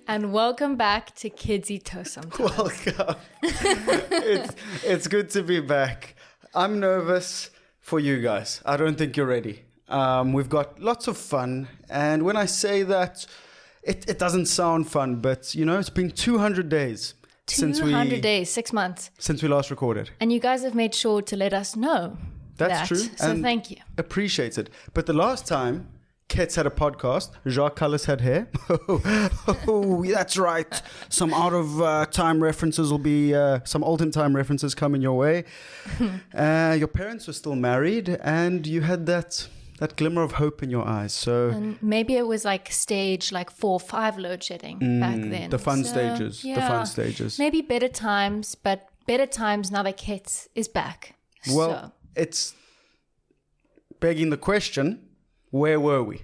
And welcome back to Kidsy Toast Sometimes. Welcome. It's good to be back. I'm nervous for you guys. I don't think you're ready. We've got lots of fun. And when I say that, it doesn't sound fun, but, you know, it's been 200 days. 200 days, 6 months. Since we last recorded. And you guys have made sure to let us know. That's true. So and thank you. Appreciate it. But the last time KETS had a podcast, Jacques Kallis had hair. Oh, that's right. Some out of time references will be, some olden time references coming your way. Your parents were still married and you had that glimmer of hope in your eyes. So and maybe it was like stage 4 or 5 load shedding back then. The fun stages. Yeah, the fun stages. Maybe better times, but better times now that KETS is back. Well, it's begging the question, where were we?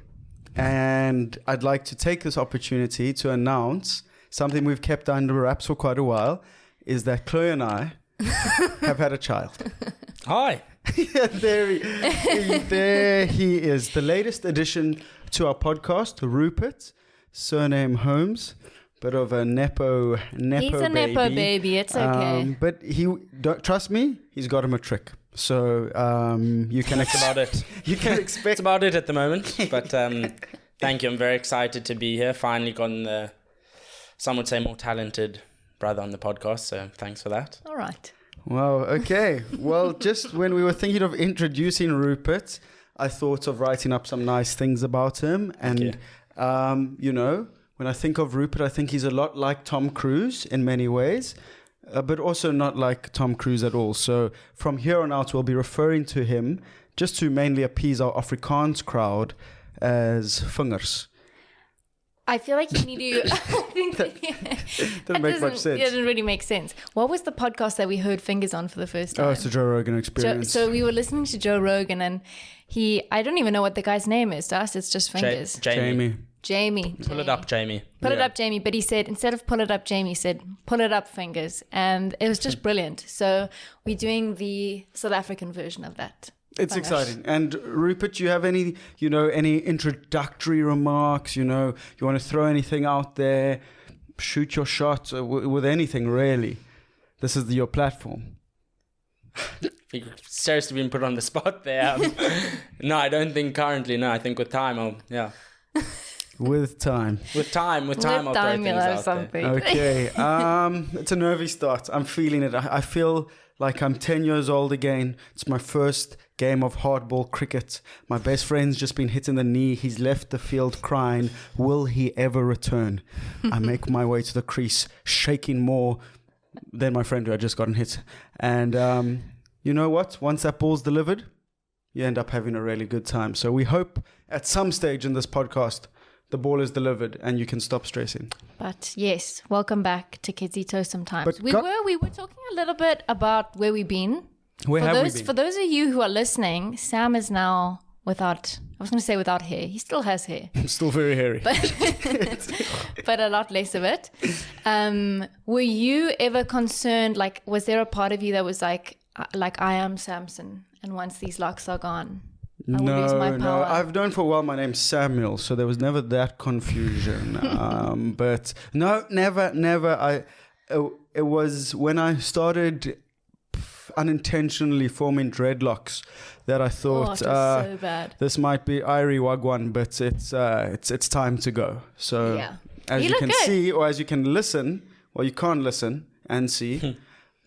And I'd like to take this opportunity to announce something we've kept under wraps for quite a while, is that Chlo and I have had a child. Hi. Yeah, there he is. The latest addition to our podcast, Rupert, surname Holmes. Bit of a Nepo He's a Nepo-Baby, it's okay. But trust me, he's got him a trick. So you can That's about it. You can expect. That's about it at the moment. But thank you. I'm very excited to be here. Finally gotten the, some would say, more talented brother on the podcast. So thanks for that. All right. Wow. Okay. Well, just when we were thinking of introducing Rupert, I thought of writing up some nice things about him. And, you know, when I think of Rupert, I think he's a lot like Tom Cruise in many ways. But also not like Tom Cruise at all. So from here on out, we'll be referring to him just to mainly appease our Afrikaans crowd as vingers. I feel like you need to... Doesn't make much sense. It doesn't really make sense. What was the podcast that we heard fingers on for the first time? Oh, it's the Joe Rogan Experience. So we were listening to Joe Rogan and I don't even know what the guy's name is. To us, it's just fingers. Jamie. Pull it up, Jamie. Pull it up, Jamie. But he said, instead of pull it up, Jamie said, pull it up, fingers. And it was just brilliant. So we're doing the South African version of that. It's exciting. And Rupert, do you have any introductory remarks? You know, you want to throw anything out there? Shoot your shot with anything, really. This is your platform. Seriously being put on the spot there. No, I don't think currently. No, I think with time, With time, I'll throw things out there. Okay. It's a nervy start. I'm feeling it. I feel like I'm 10 years old again. It's my first game of hardball cricket. My best friend's just been hit in the knee. He's left the field crying. Will he ever return? I make my way to the crease, shaking more than my friend who had just gotten hit. And you know what? Once that ball's delivered, you end up having a really good time. So we hope at some stage in this podcast, the ball is delivered and you can stop stressing. But yes, welcome back to Kidsy Toast Sometimes. We were talking a little bit about where we've been. Where have we been? For those of you who are listening, Sam is now without hair. He still has hair. I'm still very hairy. But a lot less of it. Were you ever concerned, was there a part of you that was like I am Samson and once these locks are gone, I will lose my power? No. I've known for a while my name's Samuel, so there was never that confusion. But no, never. It was when I started unintentionally forming dreadlocks that I thought, so bad. This might be Irie Wagwan, but it's time to go. So as you can see, or as you can listen, well, you can't listen and see.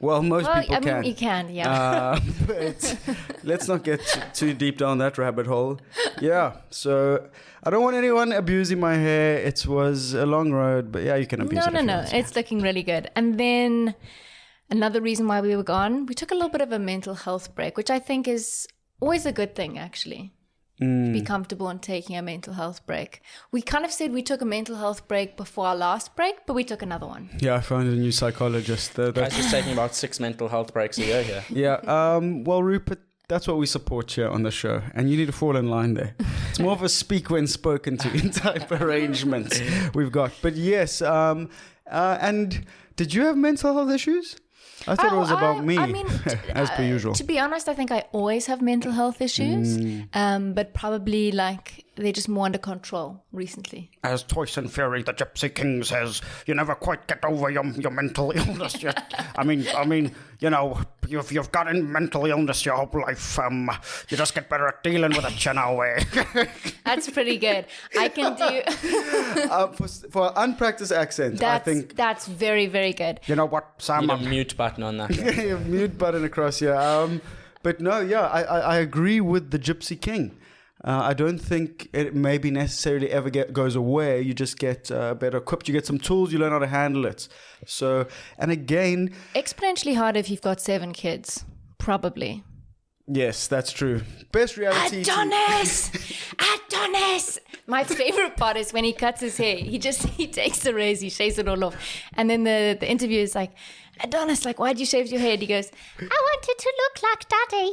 Well, most people can. You can, yeah. But let's not get too deep down that rabbit hole. Yeah, so I don't want anyone abusing my hair. It was a long road, but yeah, you can abuse it. No. It's looking really good. And then another reason why we were gone, we took a little bit of a mental health break, which I think is always a good thing, actually. Be comfortable in taking a mental health break. We kind of said we took a mental health break before our last break, but we took another one. Yeah, I found a new psychologist. Guys just taking about 6 mental health breaks a year here. Yeah, well, Rupert, that's what we support here on the show, and you need to fall in line there. It's more of a speak when spoken to type arrangement we've got. But yes, and did you have mental health issues? I thought it was about me, as per usual. To be honest, I think I always have mental health issues, but probably they're just more under control recently. As Tyson Fury, the Gypsy King, says, you never quite get over your mental illness yet. I mean, you know, you've got mental illness your whole life. You just get better at dealing with it, you know. That's pretty good. I can do... for unpracticed accent, I think... That's very, very good. You know what, Sam? You need a mute button on that. Yeah, mute button across here. But no, yeah, I agree with the Gypsy King. I don't think it maybe necessarily ever goes away. You just get better equipped. You get some tools. You learn how to handle it. So, and again... Exponentially harder if you've got 7 kids. Probably. Yes, that's true. Best reality... Adonis! Adonis! My favorite part is when he cuts his hair. He takes the razor, he shaves it all off. And then the interviewer is like, Adonis, like, why'd you shave your hair? And he goes, I wanted to look like Daddy.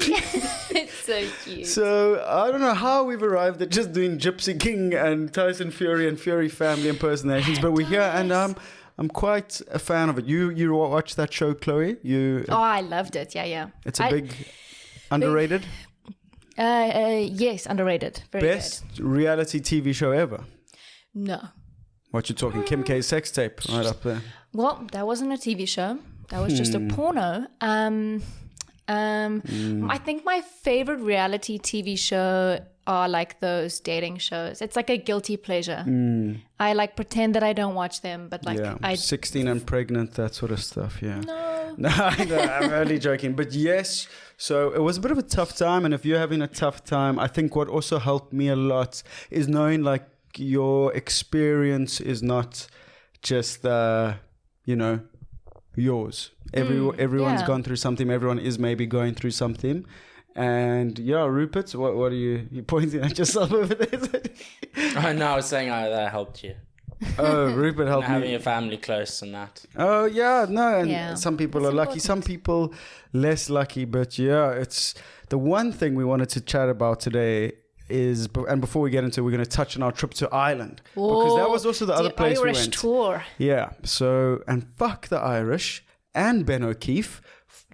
It's so cute. So, I don't know how we've arrived at just doing Gypsy King and Tyson Fury and Fury family impersonations, but we're here and I'm quite a fan of it. You watched that show, Chloe? Oh, I loved it. Yeah. It's underrated? Yes, underrated. Very Best reality TV show ever? No. What you talking? Kim K's sex tape right up there. Well, that wasn't a TV show. That was just a porno. I think my favorite reality TV show are like those dating shows. It's like a guilty pleasure. I like pretend that I don't watch them, but like I 16 and pregnant, that sort of stuff. Yeah. No, I'm only joking. But yes, so it was a bit of a tough time. And if you're having a tough time, I think what also helped me a lot is knowing like your experience is not just yours. Everyone's gone through something. Everyone is maybe going through something. And yeah, Rupert, what are you pointing at yourself over there? Oh no, I was saying that helped you. Oh, Rupert helped me. Having your family close and that. Oh yeah, no, and some people are lucky, some people less lucky. But yeah, it's the one thing we wanted to chat about today. And before we get into it, we're going to touch on our trip to Ireland. Because that was also the other place we went. Irish tour. Yeah. So, and fuck the Irish and Ben O'Keefe,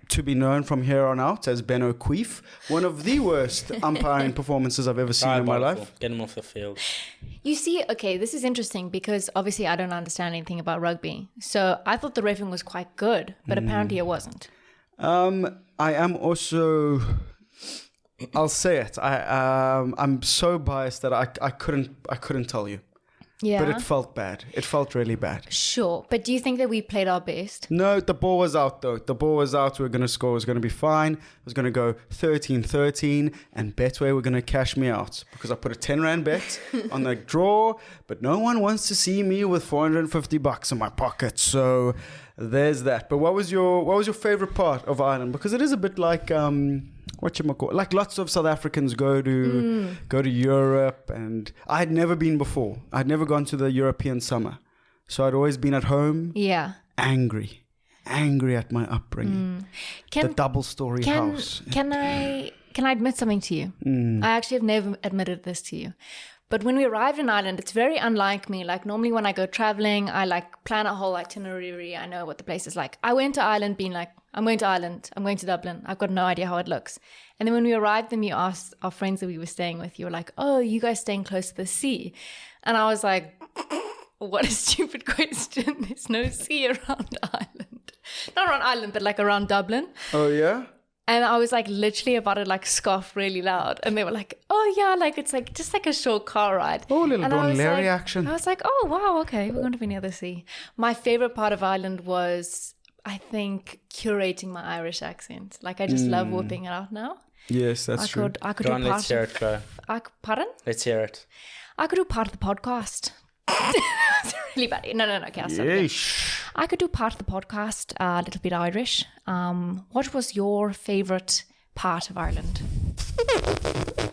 to be known from here on out as Ben O'Keefe. One of the worst umpiring performances I've ever seen in my life. Get him off the field. You see, okay, this is interesting because obviously I don't understand anything about rugby. So I thought the reffing was quite good, but apparently it wasn't. I am also... I'll say it. I'm so biased that I couldn't tell you. Yeah. But it felt bad. It felt really bad. Sure. But do you think that we played our best? No, the ball was out though. The ball was out. We were going to score. It was going to be fine. It was going to go 13-13 and Betway were going to cash me out because I put a 10 Rand bet on the draw, but no one wants to see me with $450 in my pocket. So there's that. But what was your favorite part of Ireland? Because it is a bit like like lots of South Africans go to Europe, and I had never been before. I'd never gone to the European summer, so I'd always been at home. Yeah, angry at my upbringing. The double-story house. Can I admit something to you? I actually have never admitted this to you. But when we arrived in Ireland, it's very unlike me. Like normally when I go traveling, I like plan a whole itinerary. I know what the place is like. I went to Ireland being like, I'm going to Ireland. I'm going to Dublin. I've got no idea how it looks. And then when we arrived, then you asked our friends that we were staying with, you were like, oh, you guys staying close to the sea? And I was like, what a stupid question. There's no sea around Ireland. Not around Ireland, but like around Dublin. Oh, yeah? And I was like literally about to like scoff really loud. And they were like, oh yeah, like it's like just like a short car ride. Oh, little Don Larry action. I was like, oh wow, okay, we're going to be near the sea. My favorite part of Ireland was, I think, curating my Irish accent. Like I just love whooping it out now. Yes, that's true. I could Go do on, part let's hear it, Chlo. Pardon? Let's hear it. I could do part of the podcast. It's really bad. No, okay, I'll stop again. I could do part of the podcast, a little bit Irish. What was your favourite part of Ireland?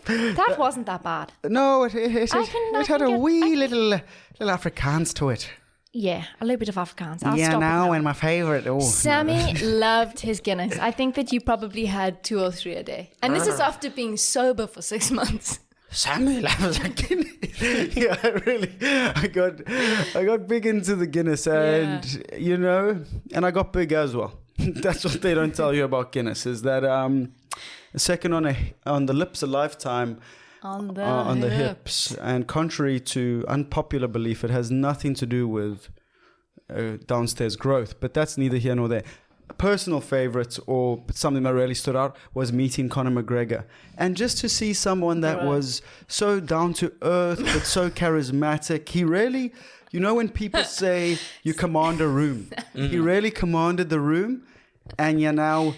That wasn't that bad. No, it had a wee little Afrikaans to it. Yeah, a little bit of Afrikaans. And my favourite. Oh, Sammy loved his Guinness. I think that you probably had 2 or 3 a day. And this is after being sober for 6 months. Sammy loves a Guinness. Yeah, I got big into the Guinness, and and I got big as well. That's what they don't tell you about Guinness, is that second on the lips a lifetime, on the hips. And contrary to unpopular belief, it has nothing to do with downstairs growth. But that's neither here nor there. Personal favorites, or something that really stood out, was meeting Conor McGregor. And just to see someone that was so down to earth, but so charismatic. He really, you know, when people say you command a room, he really commanded the room. And you know,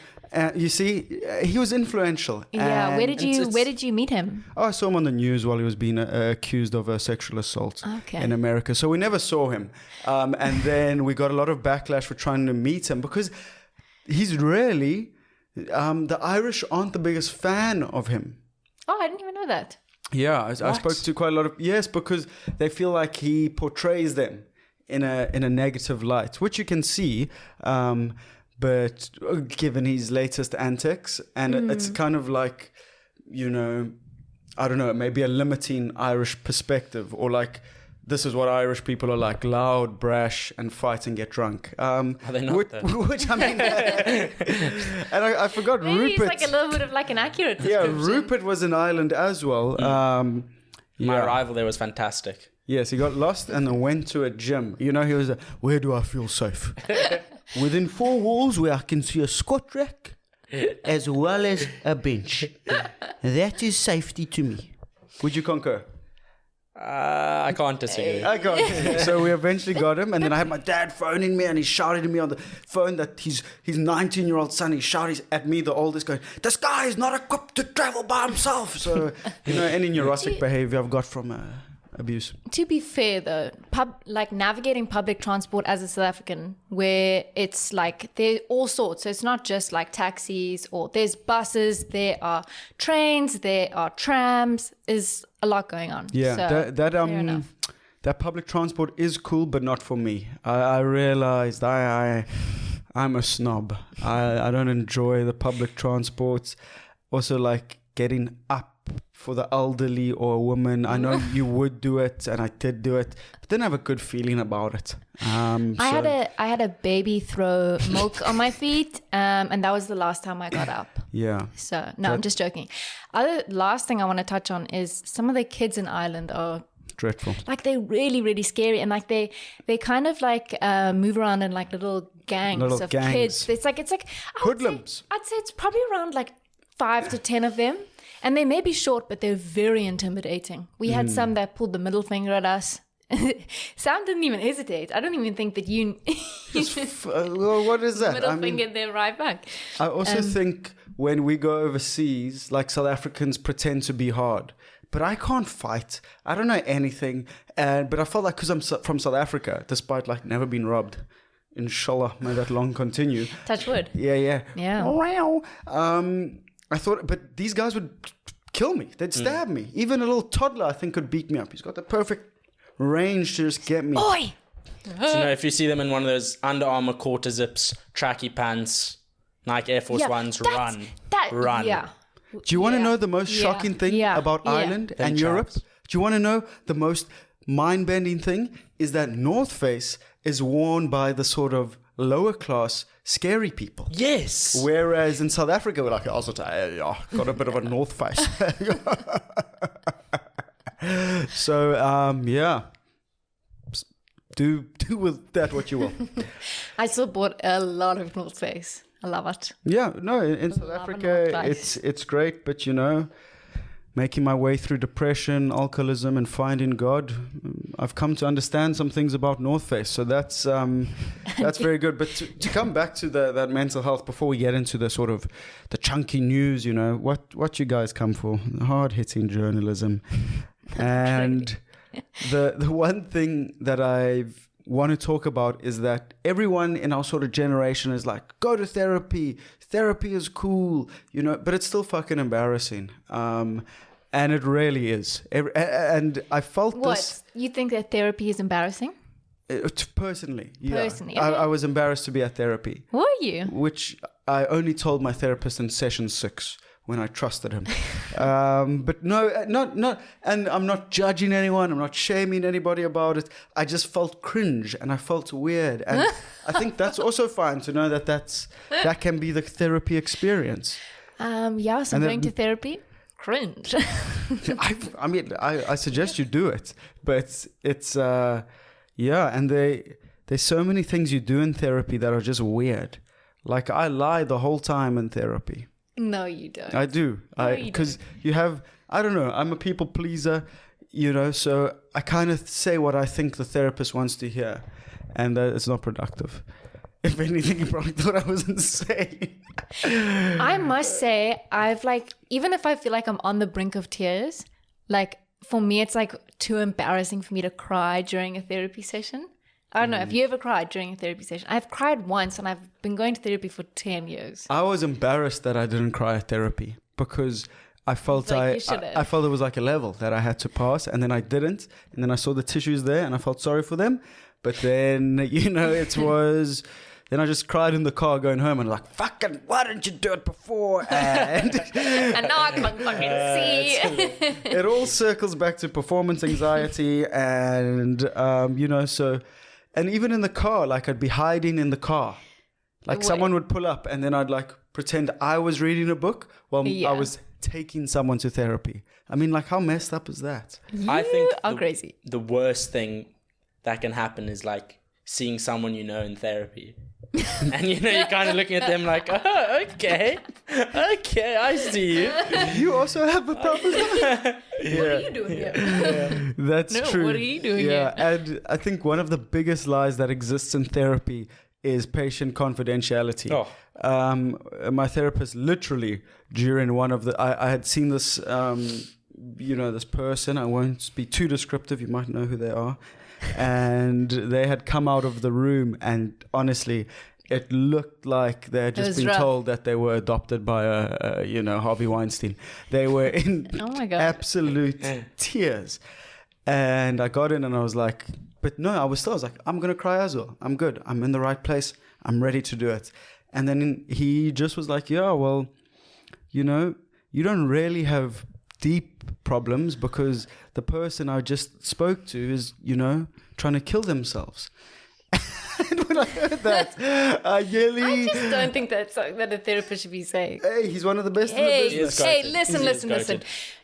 you see, he was influential. Yeah, and where did you meet him? Oh, I saw him on the news while he was being accused of a sexual assault in America. So we never saw him. And then we got a lot of backlash for trying to meet him because he's really, the Irish aren't the biggest fan of him. Oh, I didn't even know that. Yeah, I spoke to quite a lot of, yes, because they feel like he portrays them in a negative light, which you can see. But given his latest antics, and it's kind of like, you know, I don't know, maybe a limiting Irish perspective, or like, this is what Irish people are like: loud, brash, and fight and get drunk. Are they not? Which I mean, and I forgot Maybe Rupert. it's like a little bit of like an accurate description. Yeah, Rupert was in Ireland as well. My arrival there was fantastic. Yes, he got lost and then went to a gym. You know, he was where do I feel safe? Within 4 walls where I can see a squat rack as well as a bench. That is safety to me. Would you concur? I can't disagree. I can't. So we eventually got him, and then I had my dad phoning me, and he shouted at me on the phone that his 19-year-old son, he shouted at me, the oldest, going, "This guy is not equipped to travel by himself." So, you know, any neurotic behavior I've got from abuse. To be fair, though, like navigating public transport as a South African, where it's like there are all sorts. So it's not just like taxis, or there's buses, there are trains, there are trams. Is a lot going on. Yeah, so, that public transport is cool, but not for me. I realized I'm a snob. I don't enjoy the public transports. Also, like getting up for the elderly or a woman. I know you would do it, and I did do it, but didn't have a good feeling about it. I had a baby throw milk on my feet, and that was the last time I got up. Yeah. So I'm just joking. Last thing I want to touch on is some of the kids in Ireland are dreadful. Like they're really, really scary, and like they kind of like move around in like little gangs of kids. It's like hoodlums. I'd say it's probably around like 5 to 10 of them. And they may be short, but they're very intimidating. We had some that pulled the middle finger at us. Sam didn't even hesitate. I don't even think that you... well, what is that? Middle finger there right back. I also think when we go overseas, like South Africans pretend to be hard. But I can't fight. I don't know anything. But I felt like because I'm from South Africa, despite like never being robbed. Inshallah, may that long continue. Touch wood. Yeah. Wow. I thought, but these guys would kill me. They'd stab me. Even a little toddler, I think, could beat me up. He's got the perfect range to just get me. Oi! So, you know, if you see them in one of those Under Armour quarter zips, tracky pants, Nike Air Force Ones, run. Yeah. Do you want to know the most shocking thing about Ireland and Europe? Do you want to know the most mind-bending thing? Is that North Face is worn by the sort of lower class, scary people. Yes. Whereas in South Africa, we're like, also got a bit of a North Face. So, do with that what you will. I still bought a lot of North Face. I love it. Yeah, no, in South Africa, it's great, but you know, making my way through depression, alcoholism, and finding God, I've come to understand some things about North Face. So that's very good. But to come back to that mental health before we get into the sort of the chunky news, you know, what you guys come for, hard-hitting journalism. And the one thing that I want to talk about is that everyone in our sort of generation is like, go to therapy. Therapy is cool, you know, but it's still fucking embarrassing. And it really is. And I felt this. You think that therapy is embarrassing? Personally, yeah. Personally, okay. I was embarrassed to be at therapy. Were you? Which I only told my therapist in session 6 when I trusted him. But no, not. And I'm not judging anyone. I'm not shaming anybody about it. I just felt cringe and I felt weird. And I think that's also fine to know that can be the therapy experience. So going to therapy, cringe. I suggest you do it, but it's and there's so many things you do in therapy that are just weird. Like I lie the whole time in therapy. No, you don't. I do. Because you have, I don't know, I'm a people pleaser, so I kind of say what I think the therapist wants to hear, and it's not productive. If anything, you probably thought I was insane. I must say, even if I feel like I'm on the brink of tears, like for me, it's like too embarrassing for me to cry during a therapy session. I don't know. Have you ever cried during a therapy session? I've cried once, and I've been going to therapy for 10 years. I was embarrassed that I didn't cry at therapy because I felt I felt it was like a level that I had to pass, and then I didn't. And then I saw the tissues there, and I felt sorry for them. But then, it was... Then I just cried in the car going home and like, fucking, why didn't you do it before? And now I can't fucking see. It all circles back to performance anxiety and, so... And even in the car, like I'd be hiding in the car. Like someone would pull up and then I'd like pretend I was reading a book while I was taking someone to therapy. I mean, like how messed up is that? I think crazy. The worst thing that can happen is like seeing someone in therapy. And you're kind of looking at them like, oh, okay, I see you. You also have a problem. What are you doing here? That's true. What are you doing here? And I think one of the biggest lies that exists in therapy is patient confidentiality. My therapist literally during one of the, I had seen this, this person. I won't be too descriptive. You might know who they are. And they had come out of the room, and honestly, it looked like they had just been told that they were adopted by Harvey Weinstein. They were in absolute tears. And I got in and I was like, but no, I was like, I'm going to cry as well. I'm good. I'm in the right place. I'm ready to do it. And then he just was like, yeah, well, you don't really have deep problems because the person I just spoke to is, trying to kill themselves. And when I heard that, I just don't think that's something that a therapist should be saying. Hey, he's one of the best in the business. Hey, listen.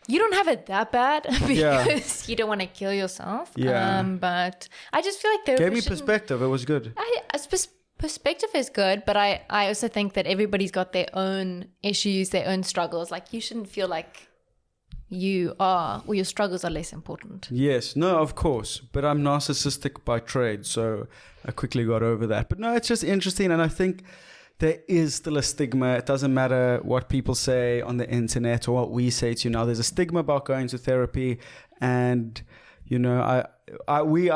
You don't have it that bad because you don't want to kill yourself. Yeah. But I just feel like therapists gave me perspective. It was good. Perspective is good, but I also think that everybody's got their own issues, their own struggles. Like you shouldn't feel like you are, or your struggles are less important. Yes, no, of course. But I'm narcissistic by trade, so I quickly got over that. But no, it's just interesting. And I think there is still a stigma. It doesn't matter what people say on the internet or what we say to you now. There's a stigma about going to therapy. And, I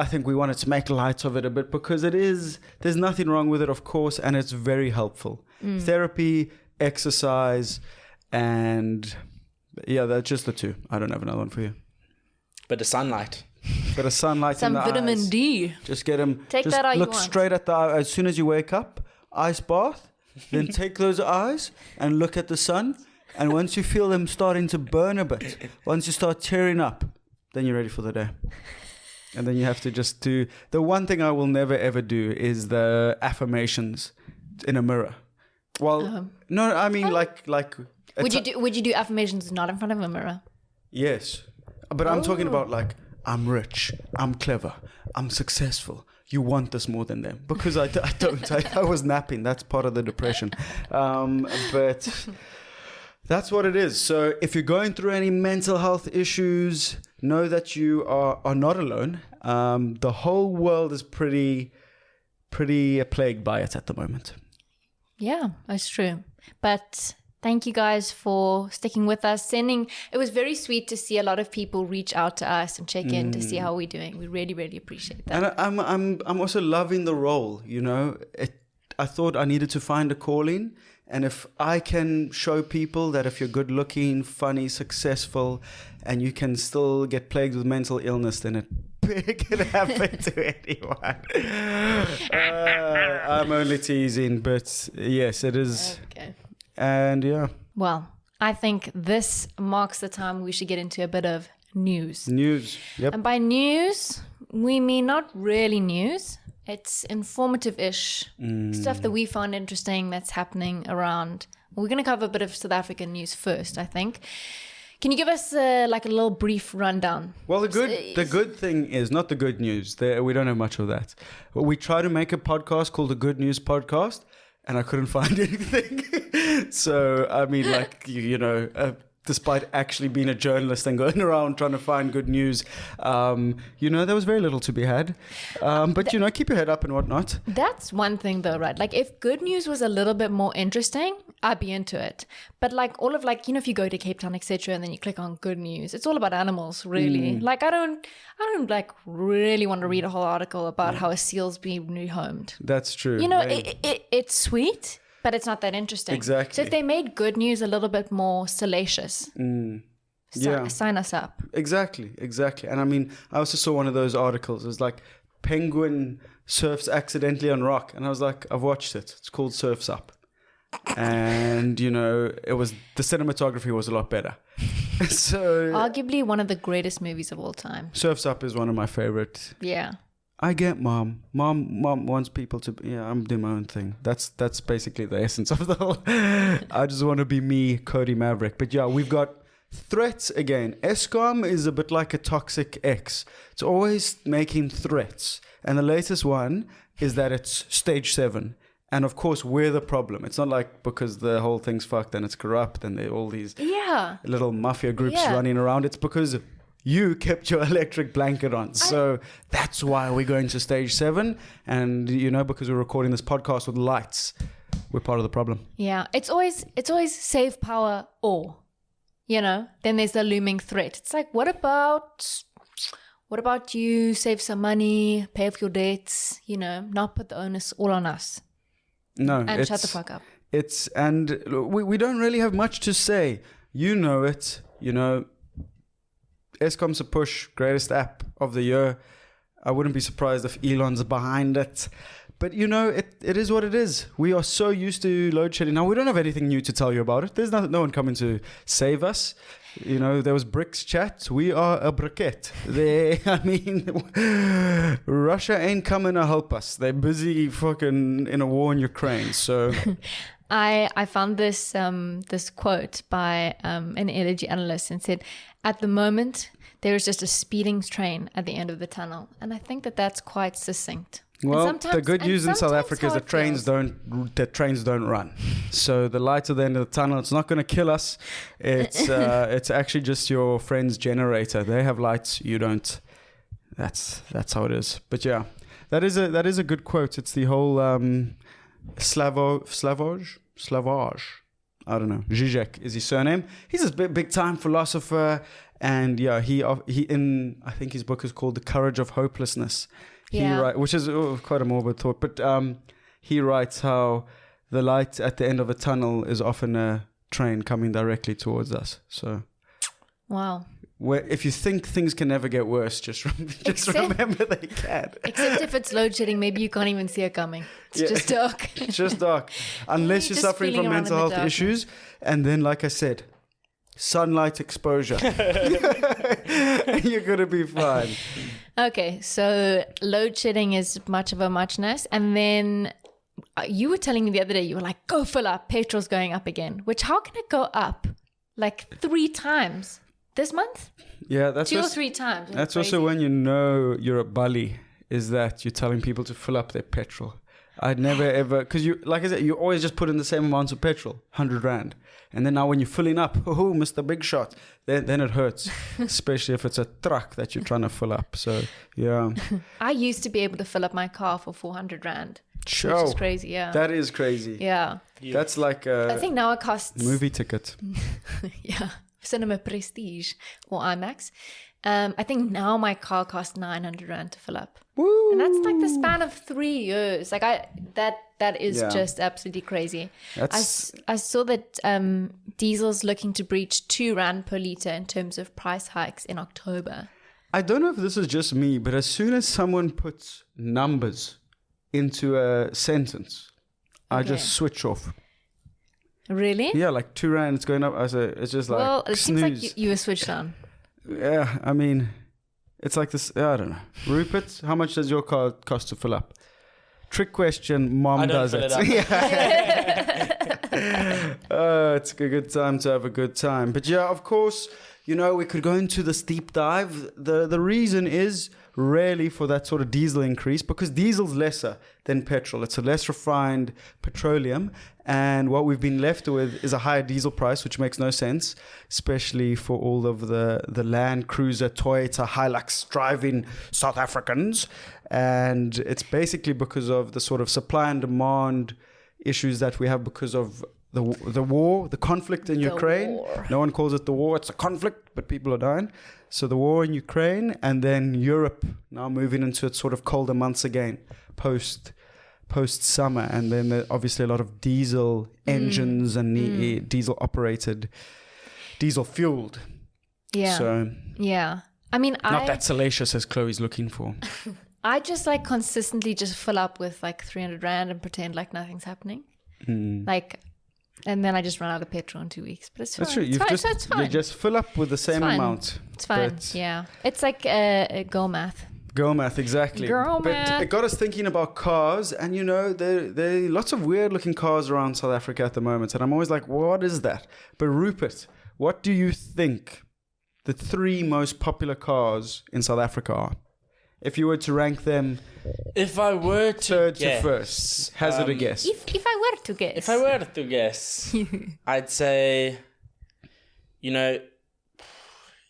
think we wanted to make light of it a bit because there's nothing wrong with it, of course. And it's very helpful. Therapy, exercise, and... Yeah, that's just the two. I don't have another one for you. But the sunlight. Bit of sunlight some in the vitamin eyes. D. Just get them. Take just that out. Look straight at the eye as soon as you wake up. Ice bath. Then take those eyes and look at the sun. And once you feel them starting to burn a bit, once you start tearing up, then you're ready for the day. And then you have to just do... The one thing I will never ever do is the affirmations in a mirror. Well, no, I mean like... Would you do affirmations not in front of a mirror? Yes. But I'm talking about like, I'm rich, I'm clever, I'm successful. You want this more than them. Because I don't. I was napping. That's part of the depression. But that's what it is. So if you're going through any mental health issues, know that you are not alone. The whole world is pretty plagued by it at the moment. Yeah, that's true. But... thank you guys for sticking with us. It was very sweet to see a lot of people reach out to us and check in to see how we're doing. We really, really appreciate that. And I'm also loving the role. I thought I needed to find a calling, and if I can show people that if you're good looking, funny, successful, and you can still get plagued with mental illness, then it can happen to anyone. I'm only teasing, but yes, it is. Okay. And yeah. Well, I think this marks the time we should get into a bit of news. News, yep. And by news, we mean not really news. It's informative-ish. Stuff that we found interesting that's happening around. We're going to cover a bit of South African news first, I think. Can you give us like a little brief rundown? Well, the good thing is not the good news. We don't have much of that. But we try to make a podcast called the Good News Podcast, and I couldn't find anything. So I mean, like despite actually being a journalist and going around trying to find good news, there was very little to be had. But keep your head up and whatnot. That's one thing though, right? Like if good news was a little bit more interesting, I'd be into it. But like all of if you go to Cape Town, etc., and then you click on good news, it's all about animals, really. Like I don't like really want to read a whole article about how a seal's being rehomed. That's true. It's sweet, but it's not that interesting. Exactly. So if they made good news a little bit more salacious, sign us up. Exactly. And I mean, I also saw one of those articles. It was like, penguin surfs accidentally on rock. And I was like, I've watched it. It's called Surf's Up. And, it was, the cinematography was a lot better. So arguably one of the greatest movies of all time. Surf's Up is one of my favorite. Yeah. I get mom wants people to, I'm doing my own thing. That's basically the essence of the whole. I just want to be me, Cody Maverick. But yeah, we've got threats again. Eskom is a bit like a toxic ex. It's always making threats. And the latest one is that it's stage 7. And of course, we're the problem. It's not like because the whole thing's fucked and it's corrupt and there are all these little mafia groups running around. It's because you kept your electric blanket on. So that's why we're going to stage 7. And, because we're recording this podcast with lights, we're part of the problem. Yeah. It's always save power or, then there's the looming threat. It's like, what about you save some money, pay off your debts, not put the onus all on us. No. And shut the fuck up. And we don't really have much to say. It, Eskom's a push, greatest app of the year. I wouldn't be surprised if Elon's behind it. But, it is what it is. We are so used to load shedding. Now, we don't have anything new to tell you about it. There's no one coming to save us. There was BRICS chat. We are a briquette. Russia ain't coming to help us. They're busy fucking in a war in Ukraine. So... I found this quote by an energy analyst and said, at the moment, there is just a speeding train at the end of the tunnel. And I think that's quite succinct. Well, the good news in South Africa is that trains don't run. So the light at the end of the tunnel, it's not going to kill us. It's actually just your friend's generator. They have lights, you don't. That's how it is. But yeah, that is a good quote. It's the whole Slavoj. I don't know. Zizek is his surname. He's a big time philosopher, and he in I think his book is called The Courage of Hopelessness. Which is quite a morbid thought, but he writes how the light at the end of a tunnel is often a train coming directly towards us. So, wow. If you think things can never get worse, just remember they can. Except if it's load shedding, maybe you can't even see it coming. It's just dark. It's just dark. Unless you're suffering from mental health issues. And then, like I said, sunlight exposure. You're going to be fine. Okay, so load shedding is much of a muchness. And then you were telling me the other day, you were like, go fill up. Petrol's going up again. Which, how can it go up like 3 times? This month? Yeah, that's 2 or 3 times. That's also when you're a bully, is that you're telling people to fill up their petrol. I'd never ever, because like I said, you always just put in the same amounts of petrol, 100 Rand. And then now when you're filling up, oh, Mr. Big Shot, then it hurts, especially if it's a truck that you're trying to fill up. So, yeah. I used to be able to fill up my car for 400 Rand. Sure. Which is crazy, yeah. That is crazy. Yeah. That's like I think now it costs... movie ticket. Yeah. Cinema Prestige or IMAX. I think now my car costs 900 Rand to fill up. Woo! And that's like the span of 3 years. Like that is just absolutely crazy. I saw that diesel's looking to breach 2 Rand per litre in terms of price hikes in October. I don't know if this is just me, but as soon as someone puts numbers into a sentence, I just switch off. Really? Yeah, like 2 Rand, it's going up. It's just like, well, it snooze. seems like you were switched on. Yeah, I mean, it's like this, I don't know. Rupert, how much does your car cost to fill up? Trick question, mom I don't does fill it. it up. It's a good time to have a good time. But yeah, of course, you know, we could go into this deep dive. The reason is really for that sort of diesel increase, because diesel's lesser than petrol. It's a less refined petroleum, and what we've been left with is a higher diesel price, which makes no sense, especially for all of the Land Cruiser, Toyota, Hilux driving South Africans. And it's basically because of the sort of supply and demand issues that we have because of the war, the conflict in Ukraine. War. No one calls it the war, it's a conflict, but people are dying. So the war in Ukraine, and then Europe now moving into its sort of colder months again, post summer, and then obviously a lot of diesel engines and diesel operated, diesel fueled. Yeah. So yeah. I mean, not that salacious as Chloe's looking for. I just like consistently just fill up with like 300 Rand and pretend like nothing's happening. Like, and then I just run out of petrol in 2 weeks. But it's fine. That's true. It's fine. You just fill up with the same amount. It's fine. But Yeah. It's like a goal math. Girl math, exactly. Girl but math. it got us thinking about cars, and you know, there are lots of weird looking cars around South Africa at the moment, and I'm always like, what is that? But Rupert, what do you think the 3 most popular cars in South Africa are? If you were to rank them If I were to third guess, to first, hazard a guess. If I were to guess. If I were to guess, I'd say, you know,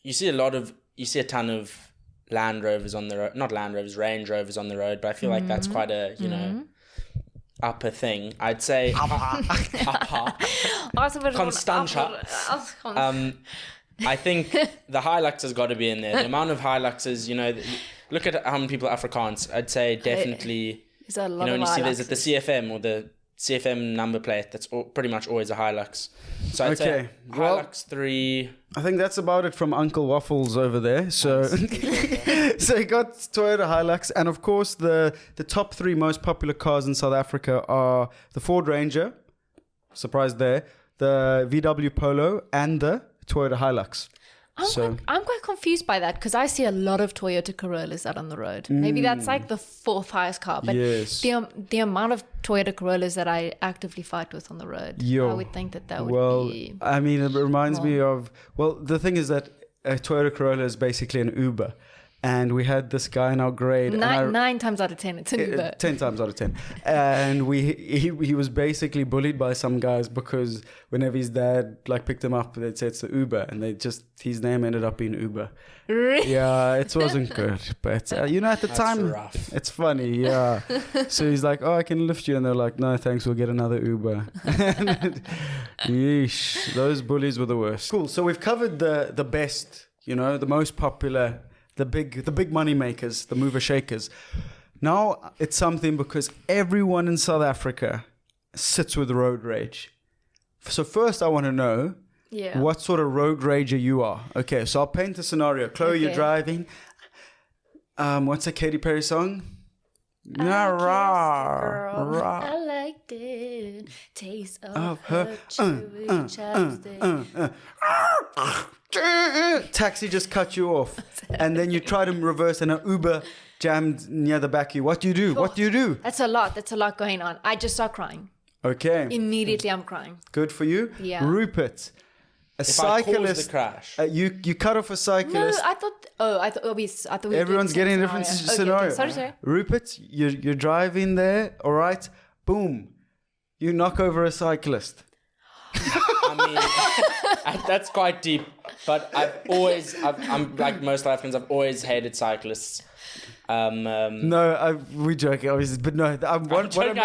you see a ton of Land Rovers on the road, not Land Rovers, Range Rovers on the road, but I feel like that's quite a, you know, upper thing. I'd say upper. Constantia. I think the Hilux has got to be in there. The amount of Hiluxes, you know, look at how many people are Afrikaans. I'd say definitely, There's a lot you know, when of you see there's at the Hiluxes. CFM or the CFM number plate, that's pretty much always a Hilux. So I'd say well, Hilux 3. I think that's about it from Uncle Waffles over there. So, so you got Toyota Hilux, and of course the top 3 most popular cars in South Africa are the Ford Ranger, surprise there, the VW Polo, and the Toyota Hilux. I'm quite confused by that because I see a lot of Toyota Corollas out on the road. Maybe that's like the 4th highest car, but Yes. the amount of Toyota Corollas that I actively fight with on the road, I would think that would be. I mean, it reminds me of. Well, the thing is that a Toyota Corolla is basically an Uber. And we had this guy in our grade. 9 times out of 10, it's an Uber. 10 times out of 10. And he was basically bullied by some guys because whenever his dad like picked him up, they'd say it's the Uber. And his name ended up being Uber. Really? Yeah, it wasn't good. But, you know, at the time, rough. it's funny. Yeah. So he's like, oh, I can lift you. And they're like, no, thanks. We'll get another Uber. Yeesh. Those bullies were the worst. Cool. So we've covered the best, you know, the most popular, the big money makers, the mover shakers. Now it's something because everyone in South Africa sits with road rage. So first I want to know what sort of road rager you are. Okay, so I'll paint a scenario. Chloe, you're driving. What's a Katy Perry song? I liked it. Taste of her chewy chapstick. Taxi just cut you off, and then you try to reverse, and an Uber jammed near the back of you. What do you do? What do you do? That's a lot going on. I just start crying. Okay. Immediately I'm crying. Good for you. Yeah. Rupert, a If cyclist. I cause the crash. You cut off a No, cyclist. I thought we Everyone's getting a different scenario. Okay. Sorry. Rupert, you're driving there, all right? Boom. You knock over a cyclist. I mean, that's quite deep. But I'm like most South Africans, I've always hated cyclists. No, we joking, obviously, but no. I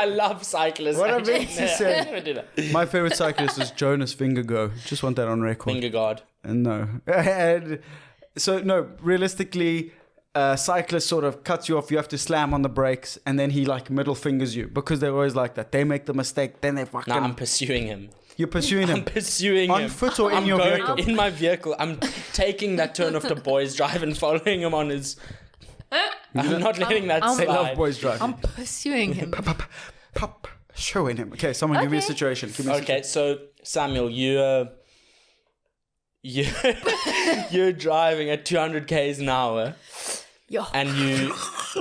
love cyclists. What I meant to say, never do that. my favorite cyclist is Jonas Vingegaard. Just want that on record. Vingegaard. And no. And so, no, realistically, cyclist sort of cuts you off. You have to slam on the brakes, and then he like middle fingers you because they're always like that. They make the mistake, then they fucking. No, I'm pursuing him. You're pursuing him. I'm pursuing him. On foot or in your going vehicle? In my vehicle. I'm taking that turn off the boys drive and following him on his. I'm not letting that They love slide. boys driving. I'm pursuing him. Pop, showing him. Okay, someone give me a Okay. situation. Give me a Okay, so Samuel, you're driving at 200 k's an hour Yo. and you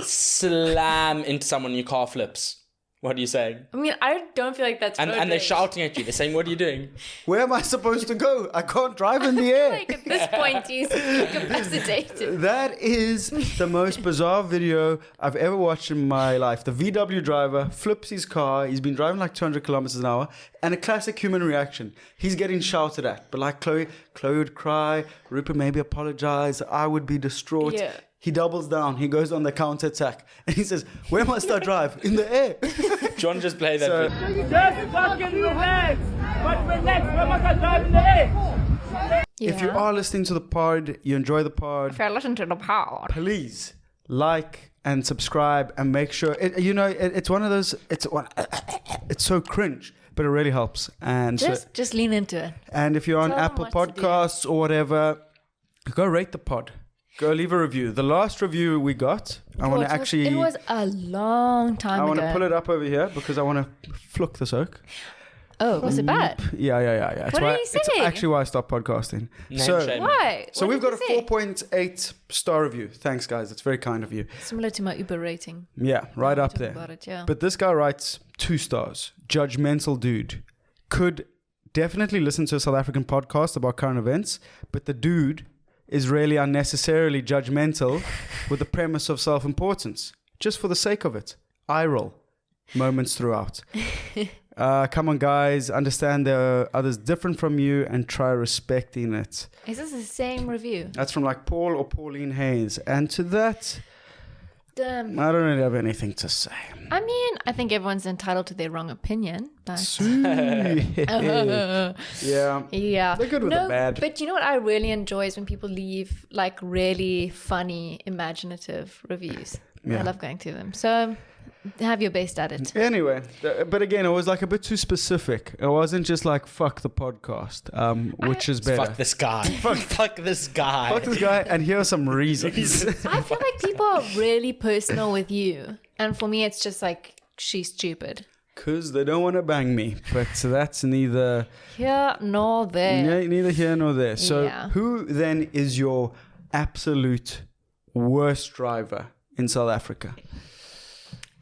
slam into someone and your car flips. What are you saying? I mean, I don't feel like that's And they're shouting at you. They're saying, what are you doing? Where am I supposed to go? I can't drive in the air. Like, at this point, he's incapacitated. That is the most bizarre video I've ever watched in my life. The VW driver flips his car. He's been driving like 200 kilometers an hour. And a classic human reaction. He's getting shouted at. But like Chloe would cry. Rupert maybe apologize. I would be distraught. Yeah. He doubles down. He goes on the counter-attack. And he says, where must I drive? In the air. John just play that So- video. Just fucking relax. But relax, where must I drive in the air? If you are listening to the pod, you enjoy the pod, If I listen to the pod. please like and subscribe and make sure it's one of those it's so cringe, but it really helps. And Just lean into it. and if you're on tell them Apple what to do. Podcasts or whatever, go rate the pod, go leave a review. The last review we got, I want to actually It was a long time I ago. want to pull it up over here because I want to fluck this oak. Oh, was it bad? Yeah. It's What did he It's say? actually why I stopped podcasting. Name So shame. Why? So What we've did got a he say? 4.8 star review. Thanks, guys. It's very kind of you. Similar to my Uber rating. Yeah, right up Talk there. about it, yeah. But this guy writes 2 stars. Judgmental dude. Could definitely listen to a South African podcast about current events, but the dude is really unnecessarily judgmental with the premise of self-importance. Just for the sake of it. Eye roll. Moments throughout. Come on, guys. Understand there are others different from you and try respecting it. Is this the same review? That's from like Paul or Pauline Hayes. And to that, Damn. I don't really have anything to say. I mean, I think everyone's entitled to their wrong opinion. But Yeah. yeah. They're good with the bad. But you know what I really enjoy is when people leave like really funny, imaginative reviews. Yeah. I love going through them. So have your best at it. Anyway, but again, I was like a bit too specific. I wasn't just like, fuck the podcast, which is better. Fuck this guy. Fuck this guy. Fuck this guy, and here are some reasons. I feel like people are really personal with you. And for me, it's just like, she's stupid. Because they don't want to bang me. But that's neither Here nor there. neither here nor there. So Yeah. who then is your absolute worst driver in South Africa?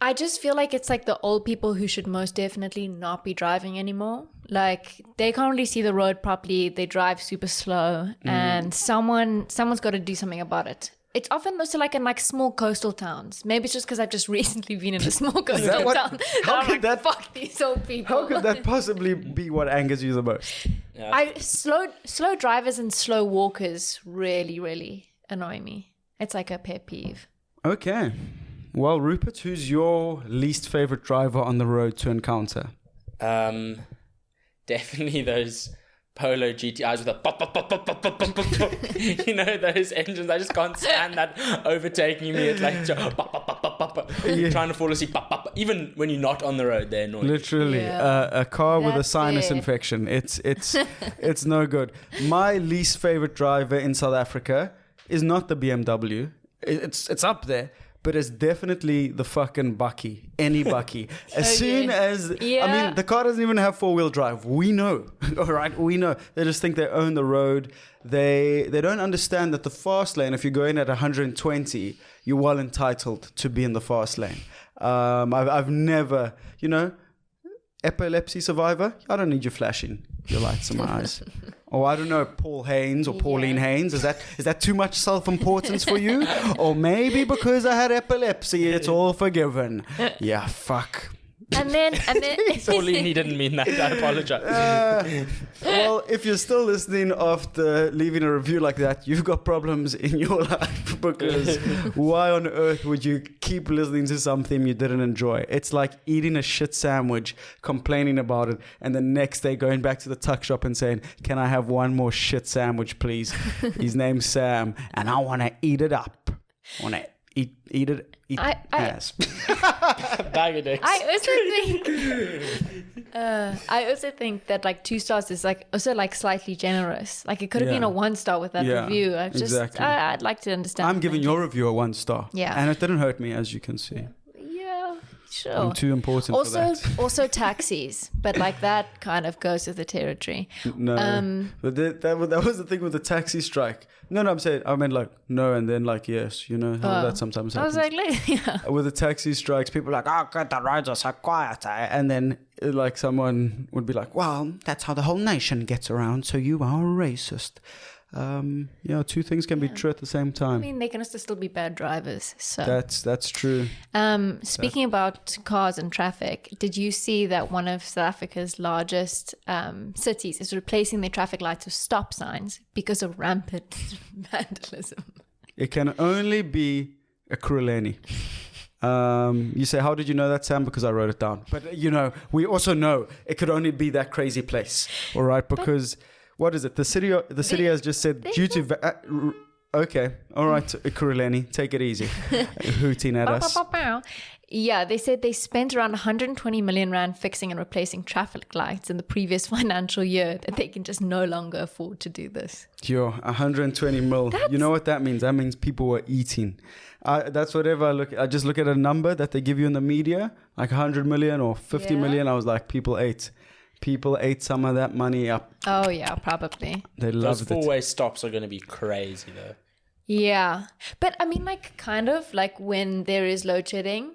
I just feel like it's like the old people who should most definitely not be driving anymore. Like they can't really see the road properly. They drive super slow, and someone's got to do something about it. It's often also like in like small coastal towns. Maybe it's just because I've just recently been in a small coastal what- town. how I'm could like, that- fuck these old people? How could that possibly be what angers you the most? Slow drivers and slow walkers really, really annoy me. It's like a pet peeve. Okay. Well, Rupert, who's your least favorite driver on the road to encounter? Definitely those Polo GTIs with a pop, pop, pop, pop, pop, pop, pop, pop, pop. You know, those engines. I just can't stand that overtaking me. It's like pop, pop, pop, pop, pop, pop. Yeah. Trying to fall asleep. Pop, pop, pop. Even when you're not on the road, they're annoying. Literally, Yeah. a car with a That's sinus it. infection. It's no good. My least favorite driver in South Africa is not the BMW. It's up there, but it's definitely the fucking Bucky. Any Bucky. As soon as I Yeah. mean, the car doesn't even have 4-wheel drive. We know, all right. We know. They just think they own the road. They don't understand that the fast lane. If you're going at 120, you're well entitled to be in the fast lane. I've never, epilepsy survivor. I don't need you flashing your lights in my eyes. Or I don't know, Paul Haynes or Pauline Haynes. Is that too much self-importance for you? Or maybe because I had epilepsy, it's all forgiven. Yeah, fuck. And then Pauline, he didn't mean that. I apologize. Well, if you're still listening after leaving a review like that, you've got problems in your life, because why on earth would you keep listening to something you didn't enjoy? It's like eating a shit sandwich, complaining about it, and the next day going back to the tuck shop and saying, can I have one more shit sandwich, please? His name's Sam, and I want to eat it up. I want to eat it. Eat ass. Bag of dicks. I also think that like 2 stars is like also like slightly generous. Like it could have been a 1 star with that Yeah, review. exactly. I'd like to understand. I'm giving your review a 1 star. Yeah. And it didn't hurt me, as you can see. Yeah. Sure. I'm too important for that. Also taxis, but like that kind of goes with the territory. No, but that was the thing with the taxi strike. No, I meant like no, and then like yes, you know how that sometimes happens. I was like, yeah. With the taxi strikes, people are like, oh god, the roads are so quiet, and then like someone would be like, well, that's how the whole nation gets around, so you are racist. Two things can be true at the same time. I mean, they can also still be bad drivers. So that's true. Speaking about cars and traffic, did you see that one of South Africa's largest cities is replacing their traffic lights with stop signs because of rampant vandalism? It can only be Ekurhuleni. You say, how did you know that, Sam? Because I wrote it down. But, we also know it could only be that crazy place. All right, because... What is it? The city has just said due to... okay. All right, Ekurhuleni, take it easy. Hooting at us. Yeah, they said they spent around 120 million rand fixing and replacing traffic lights in the previous financial year, that they can just no longer afford to do this. 120 mil. You know what that means? That means people were eating. That's whatever I look at. I just look at a number that they give you in the media, like 100 million or 50 million. I was like, people ate. People ate some of that money up. Oh, yeah, probably. They loved it. Those four-way stops are going to be crazy, though. Yeah. But, I mean, like, kind of, like, when there is load shedding,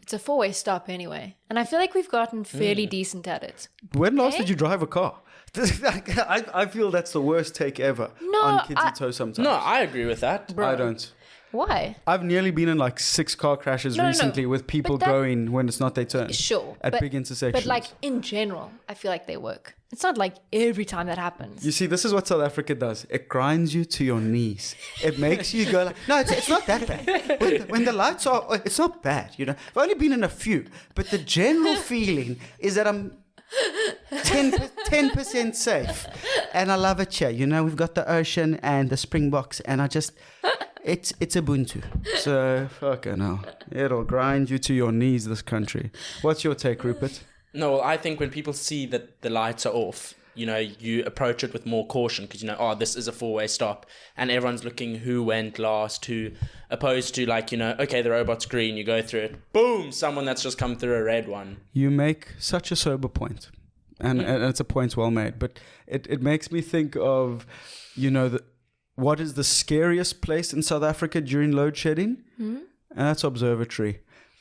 it's a four-way stop anyway. And I feel like we've gotten fairly decent at it. When last did you drive a car? I feel that's the worst take ever on Kids in Tow sometimes. No, I agree with that. I don't. Why? I've nearly been in like 6 car crashes recently with people going when it's not their turn. Sure. At big intersections. But like in general, I feel like they work. It's not like every time that happens. You see, this is what South Africa does. It grinds you to your knees. It makes you go like, no, it's not that bad. When the lights are, it's not bad, I've only been in a few. But the general feeling is that I'm 10% safe. And I love it here. We've got the ocean and the Springboks, and I just... It's Ubuntu. So, fucking hell. It'll grind you to your knees, this country. What's your take, Rupert? No, I think when people see that the lights are off, you approach it with more caution because, this is a four-way stop. And everyone's looking who went last, opposed to like, okay, the robot's green, you go through it. Boom! Someone that's just come through a red one. You make such a sober point. And it's a point well made. But it makes me think of, what is the scariest place in South Africa during load shedding? And that's Observatory.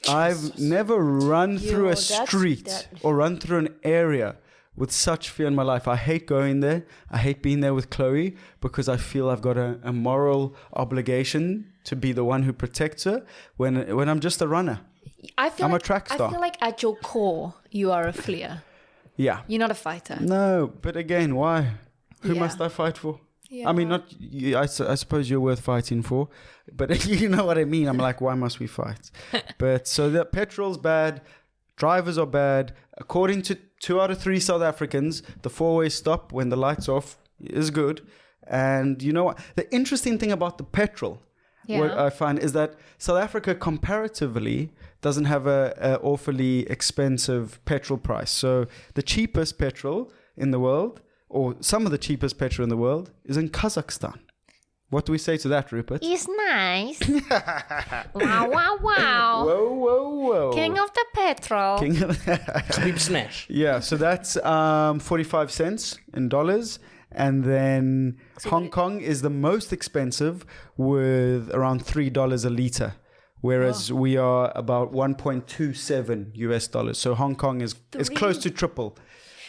I've never run through a street or run through an area with such fear in my life. I hate going there. I hate being there with Chloe because I feel I've got a moral obligation to be the one who protects her when I'm just a runner. I'm a track star. I feel like at your core, you are a fleer. Yeah. You're not a fighter. No, but again, why? Who must I fight for? Yeah. I mean, not you, I suppose you're worth fighting for, but you know what I mean. I'm like, why must we fight? But so the petrol's bad, drivers are bad. According to 2 out of 3 South Africans, the four-way stop when the light's off is good. And you know what? The interesting thing about the petrol, what I find is that South Africa comparatively doesn't have a awfully expensive petrol price. So the cheapest petrol in the world, or some of the cheapest petrol in the world, is in Kazakhstan. What do we say to that, Rupert? It's nice. Wow, wow, wow. Whoa, whoa, whoa. King of the petrol. Sweep smash. Yeah, so that's 45 cents in dollars. And then Hong Kong is the most expensive with around $3 a litre. Whereas we are about 1.27 US dollars. So Hong Kong is close to triple.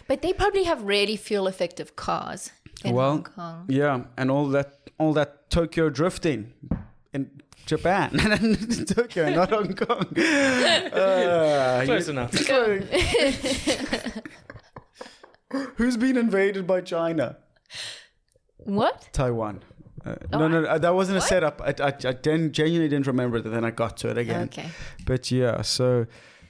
But they probably have really fuel-effective cars in Hong Kong. Yeah, and all that Tokyo drifting in Japan. Tokyo, not Hong Kong. Close enough. Who's been invaded by China? What? Taiwan. No, that wasn't a setup. I genuinely didn't remember it, and then I got to it again. Okay. But yeah, so...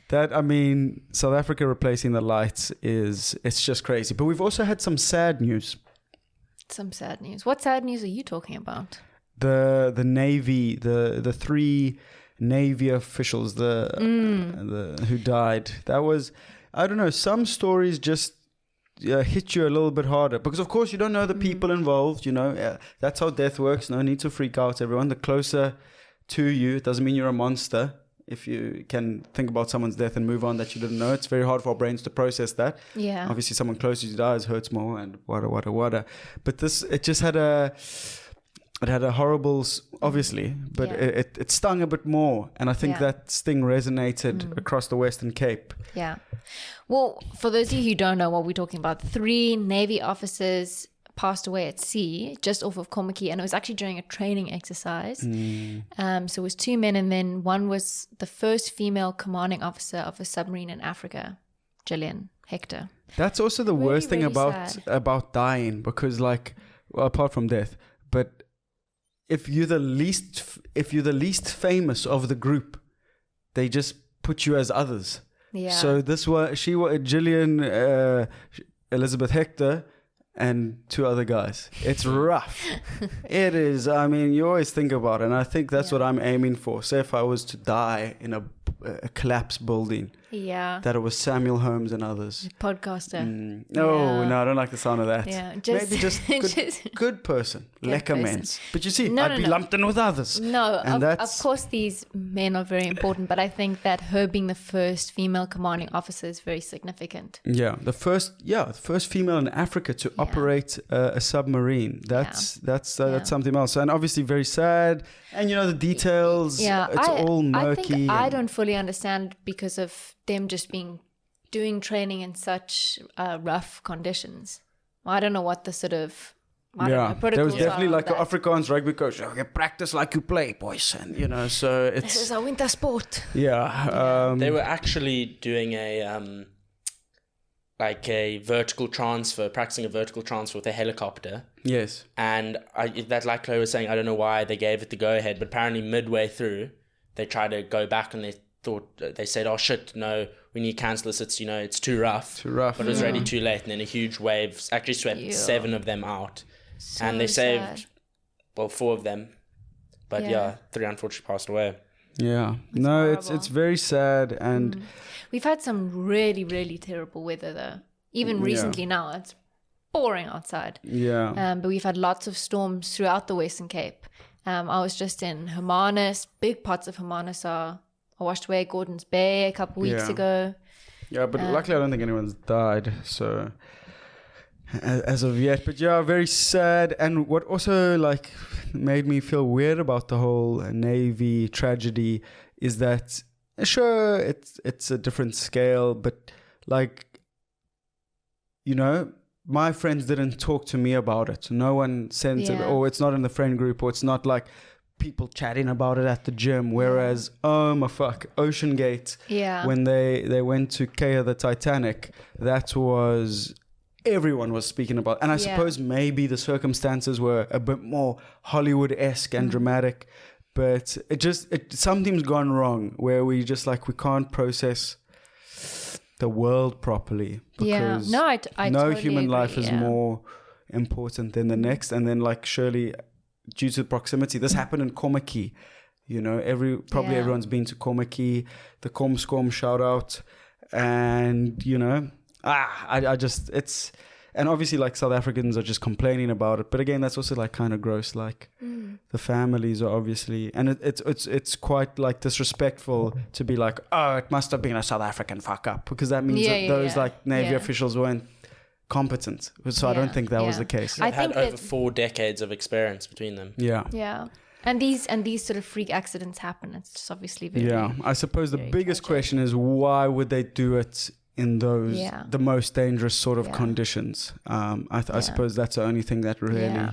That, I mean, South Africa replacing the lights it's just crazy. But we've also had some sad news. Some sad news. What sad news are you talking about? The Navy, the 3 Navy officials, who died. That was, I don't know, some stories just hit you a little bit harder. Because, of course, you don't know the people involved, That's how death works. No need to freak out, everyone. The closer to you, it doesn't mean you're a monster. if you can think about someone's death and move on that you didn't know. It's very hard for our brains to process that. Yeah. Obviously, someone close to you dies hurts more and wada. But this, it just had a horrible, obviously, but it stung a bit more. And I think that sting resonated across the Western Cape. Yeah. Well, for those of you who don't know what we're talking about, 3 Navy officers passed away at sea just off of Kommetjie, and it was actually during a training exercise. So it was 2 men, and then one was the first female commanding officer of a submarine in Africa, Gillian Hector. That's also the Really, worst thing really about dying, because like, well, apart from death, but if you're the least famous of the group, they just put you as others. Yeah. So she was Gillian, Elizabeth Hector, and 2 other guys. It's rough. It is. I mean, you always think about it, and I think that's what I'm aiming for. Say if I was to die in a collapsed building, that it was Samuel Holmes and others. Podcaster. No, I don't like the sound of that. Yeah, maybe just good person, lekker mens. But you see, I'd be lumped in with others. No, of course these men are very important, but I think that her being the first female commanding officer is very significant. Yeah, the first female in Africa to operate a submarine. That's something else, and obviously very sad. And the details. Yeah, it's all murky. I don't fully understand because of them just doing training in such rough conditions. I don't know what the sort of protocols there was definitely like an Afrikaans rugby coach. Okay, practice like you play, boys, and so it's. This is a winter sport. Yeah, they were actually doing a vertical transfer, practicing a vertical transfer with a helicopter. Yes. And that, like Chlo was saying, I don't know why they gave it the go-ahead, but apparently midway through, they tried to go back and they said, oh shit, no, we need to cancel this, it's too rough. But it was already too late, and then a huge wave actually swept 7 of them out. So and they sad. saved, 4 of them. But 3 unfortunately passed away. Yeah. No, it's very sad, and we've had some really, really terrible weather though. Even recently now, it's pouring outside. Yeah. But we've had lots of storms throughout the Western Cape. I was just in Hermanus. Big parts of Hermanus are washed away. Gordon's Bay a couple weeks ago. Yeah, but luckily I don't think anyone's died. So as of yet, but very sad. And what also like made me feel weird about the whole Navy tragedy is that sure it's a different scale, but like my friends didn't talk to me about it. No one sent it, or it's not in the friend group, or it's not like people chatting about it at the gym. Whereas, Ocean Gate, when they went to Kea the Titanic, that was everyone was speaking about. And I suppose maybe the circumstances were a bit more Hollywood-esque and dramatic, but it something's gone wrong where we just like we can't process the world properly, because I no totally human agree, life is more important than the next. And then like surely due to proximity, this happened in Kommetjie, everyone's been to Kommetjie, the Komskom shout out, and and obviously like South Africans are just complaining about it, but again that's also like kind of gross, like the families are obviously, and it's quite like disrespectful to be like, oh, it must have been a South African fuck up, because that means that those like Navy officials weren't competent. So I don't think that was the case. They've had over 4 decades of experience between them. Yeah. And these sort of freak accidents happen. It's just obviously very I suppose the biggest question is why would they do it in those the most dangerous sort of conditions? I suppose that's the only thing that really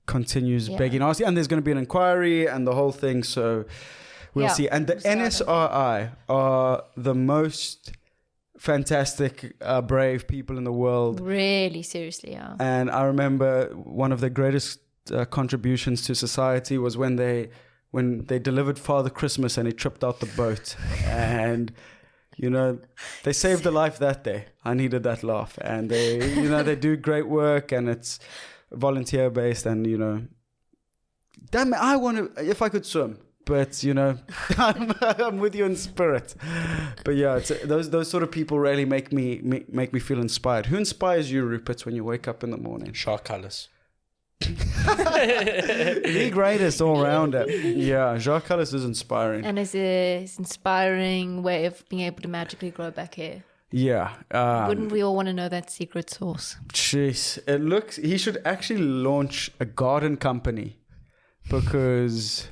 continues begging us. And there's going to be an inquiry and the whole thing, so we'll see. And the NSRI are the most fantastic, brave people in the world. Really, seriously, And I remember one of their greatest contributions to society was when they delivered Father Christmas and he tripped out the boat. And they saved a life that day. I needed that laugh. And they, they do great work, and it's volunteer based. And damn it, I want to. If I could swim, but I'm with you in spirit. But it's those sort of people really make me feel inspired. Who inspires you, Rupert, when you wake up in the morning? Jacques Kallis. The greatest all-rounder. Yeah, Jacques Kallis is inspiring. And it's an inspiring way of being able to magically grow back hair. Yeah. Wouldn't we all want to know that secret sauce? Jeez. It looks... He should actually launch a garden company because...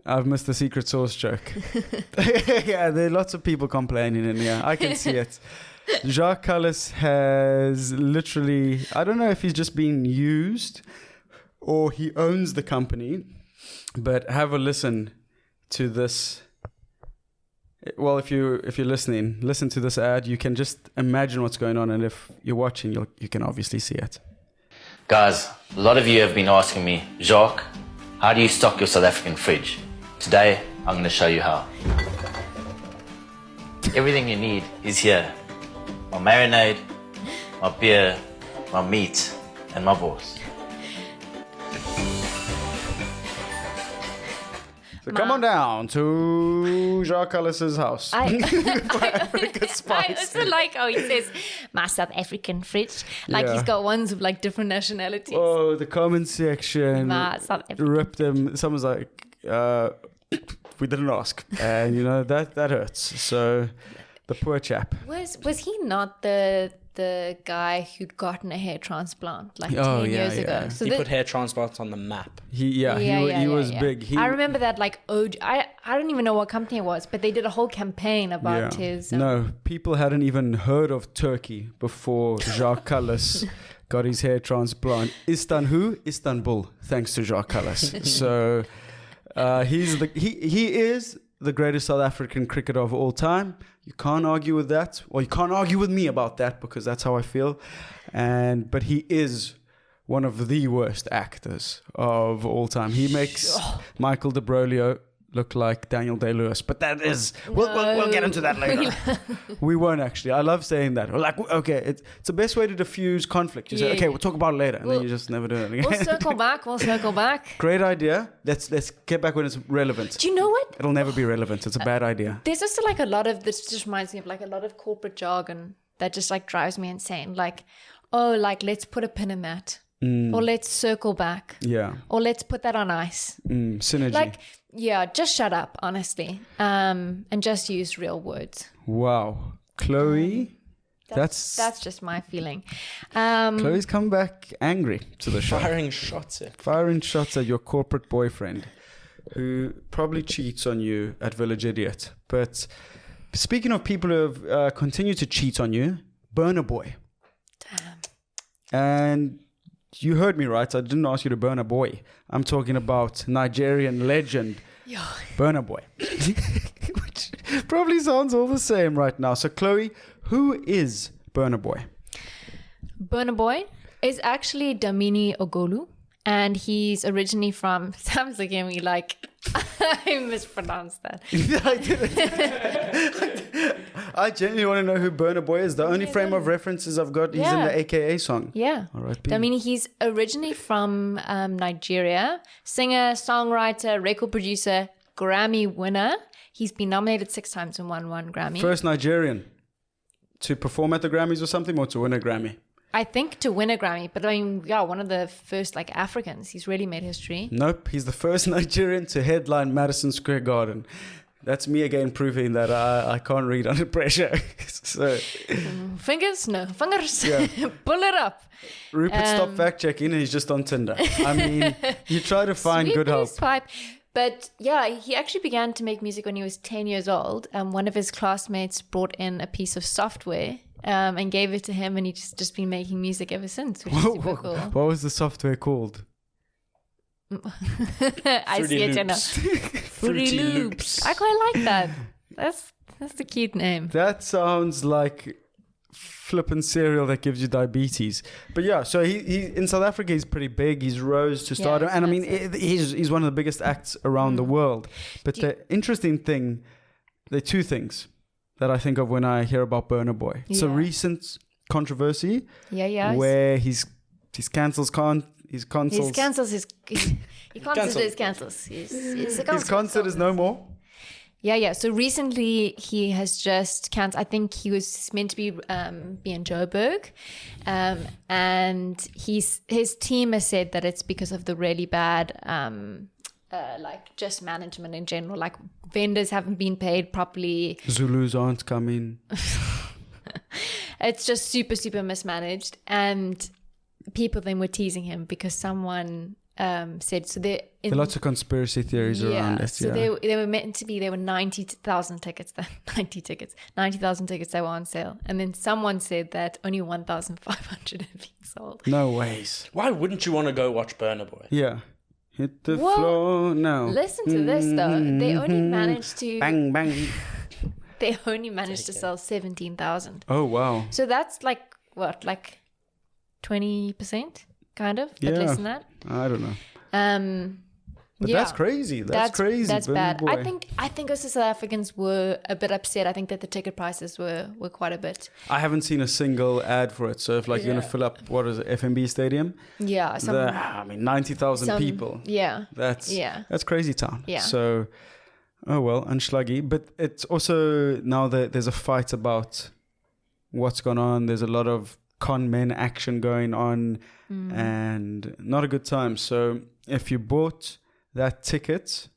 I've missed the secret sauce joke. Yeah, there are lots of people complaining in here. I can see it. Jacques Kallis has literally... I don't know if he's just being used or he owns the company, but have a listen to this. Well, if you're listening, listen to this ad. You can just imagine what's going on, and if you're watching, you can obviously see it. Guys, a lot of you have been asking me, Jacques, how do you stock your South African fridge? Today, I'm going to show you how. Everything you need is here. My marinade, my beer, my meat, and my balls. So come on down to Jacques Kallis' house. I Spice. also like how he says, my South African fridge. Like he's got ones of like different nationalities. Oh, the comment section My South African. ripped them. Someone's like, we didn't ask. And, that hurts. So, the poor chap. Was he not the guy who'd gotten a hair transplant like 10 years ago? So he put hair transplants on the map. He was big. I remember that I don't even know what company it was, but they did a whole campaign about his... No, people hadn't even heard of Turkey before Jacques Kallis got his hair transplant. Istanbul, thanks to Jacques Kallis. So he is the greatest South African cricketer of all time. You can't argue with that. Or you can't argue with me about that because that's how I feel. But he is one of the worst actors of all time. He makes Michael de Broglie look like Daniel Day-Lewis. But that is... We'll get into that later. We won't actually. I love saying that. We're like, okay, it's the best way to diffuse conflict. You say, okay, we'll talk about it later. And then you just never do it again. We'll circle back. Great idea. Let's get back when it's relevant. Do you know what? It'll never be relevant. It's a bad idea. There's also like a lot of... This just reminds me of like a lot of corporate jargon that just like drives me insane. Like, let's put a pin in that. Or let's circle back. Yeah. Or let's put that on ice. Synergy. Like, yeah, just shut up, honestly. And just use real words. Wow. Chloe, that's just my feeling. Chloe's come back angry to the show. Firing shots at your corporate boyfriend who probably cheats on you at Village Idiot. But speaking of people who have continued to cheat on you, Burna Boy. Damn. And you heard me right. I didn't ask you to Burna Boy. I'm talking about Nigerian legend Burna Boy. Which probably sounds all the same right now. So Chloe, who is Burna Boy? Burna Boy is actually Dlamini Ogolu. And he's originally from... Sam's looking at me like I mispronounced that. I didn't. I genuinely want to know who Burna Boy is. The only frame of references I've got, he's in the AKA song. Yeah. All right. I mean, he's originally from Nigeria. Singer, songwriter, record producer, Grammy winner. He's been nominated 6 times and won 1 Grammy. First Nigerian to perform at the Grammys or something, or to win a Grammy? I think to win a Grammy, but I mean, one of the first Africans. He's really made history. Nope, he's the first Nigerian to headline Madison Square Garden. That's me again proving that I can't read under pressure. So fingers. Yeah. Pull it up. Rupert stopped fact checking and he's just on Tinder. I mean, you try to find good help. Pipe. But yeah, he actually began to make music when he was 10 years old. One of his classmates brought in a piece of software and gave it to him, and he's just been making music ever since, which is super cool. What was the software called? I see it now. Fruity Loops. I quite like that. That's a cute name. That sounds like flippin' cereal that gives you diabetes. But yeah, so he in South Africa he's pretty big. He's rose to stardom, and I mean he's one of the biggest acts around the world. But the interesting thing, there are 2 things that I think of when I hear about Burna Boy. It's a recent controversy. Where his cancels. His concert is no more. Yeah. So recently he has just cancelled. I think he was meant to be in Joburg, and his team has said that it's because of the really bad, like just management in general. Like vendors haven't been paid properly. Zulus aren't coming. It's just super, super mismanaged, and people then were teasing him because someone said so. There are lots of conspiracy theories around it. So they were meant to be. There were 90,000 tickets. 90,000 tickets that were on sale, and then someone said that only 1,500 had been sold. No ways. Why wouldn't you want to go watch Burna Boy? Yeah. Hit the floor now. Listen to this though. They only managed to bang bang. They only managed to sell 17,000. Oh wow. So that's like what, like 20%, kind of, but less than that. I don't know. But that's crazy. That's crazy. That's Burna bad. Boy. I think also South Africans were a bit upset. I think that the ticket prices were quite a bit. I haven't seen a single ad for it. So if like you're gonna fill up, what is it, FNB Stadium? Yeah. 90,000 people. Yeah. That's crazy town. Yeah. So, oh well, unsluggy. But it's also now that there's a fight about what's gone on. There's a lot of con men action going on, and not a good time. So if you bought that ticket,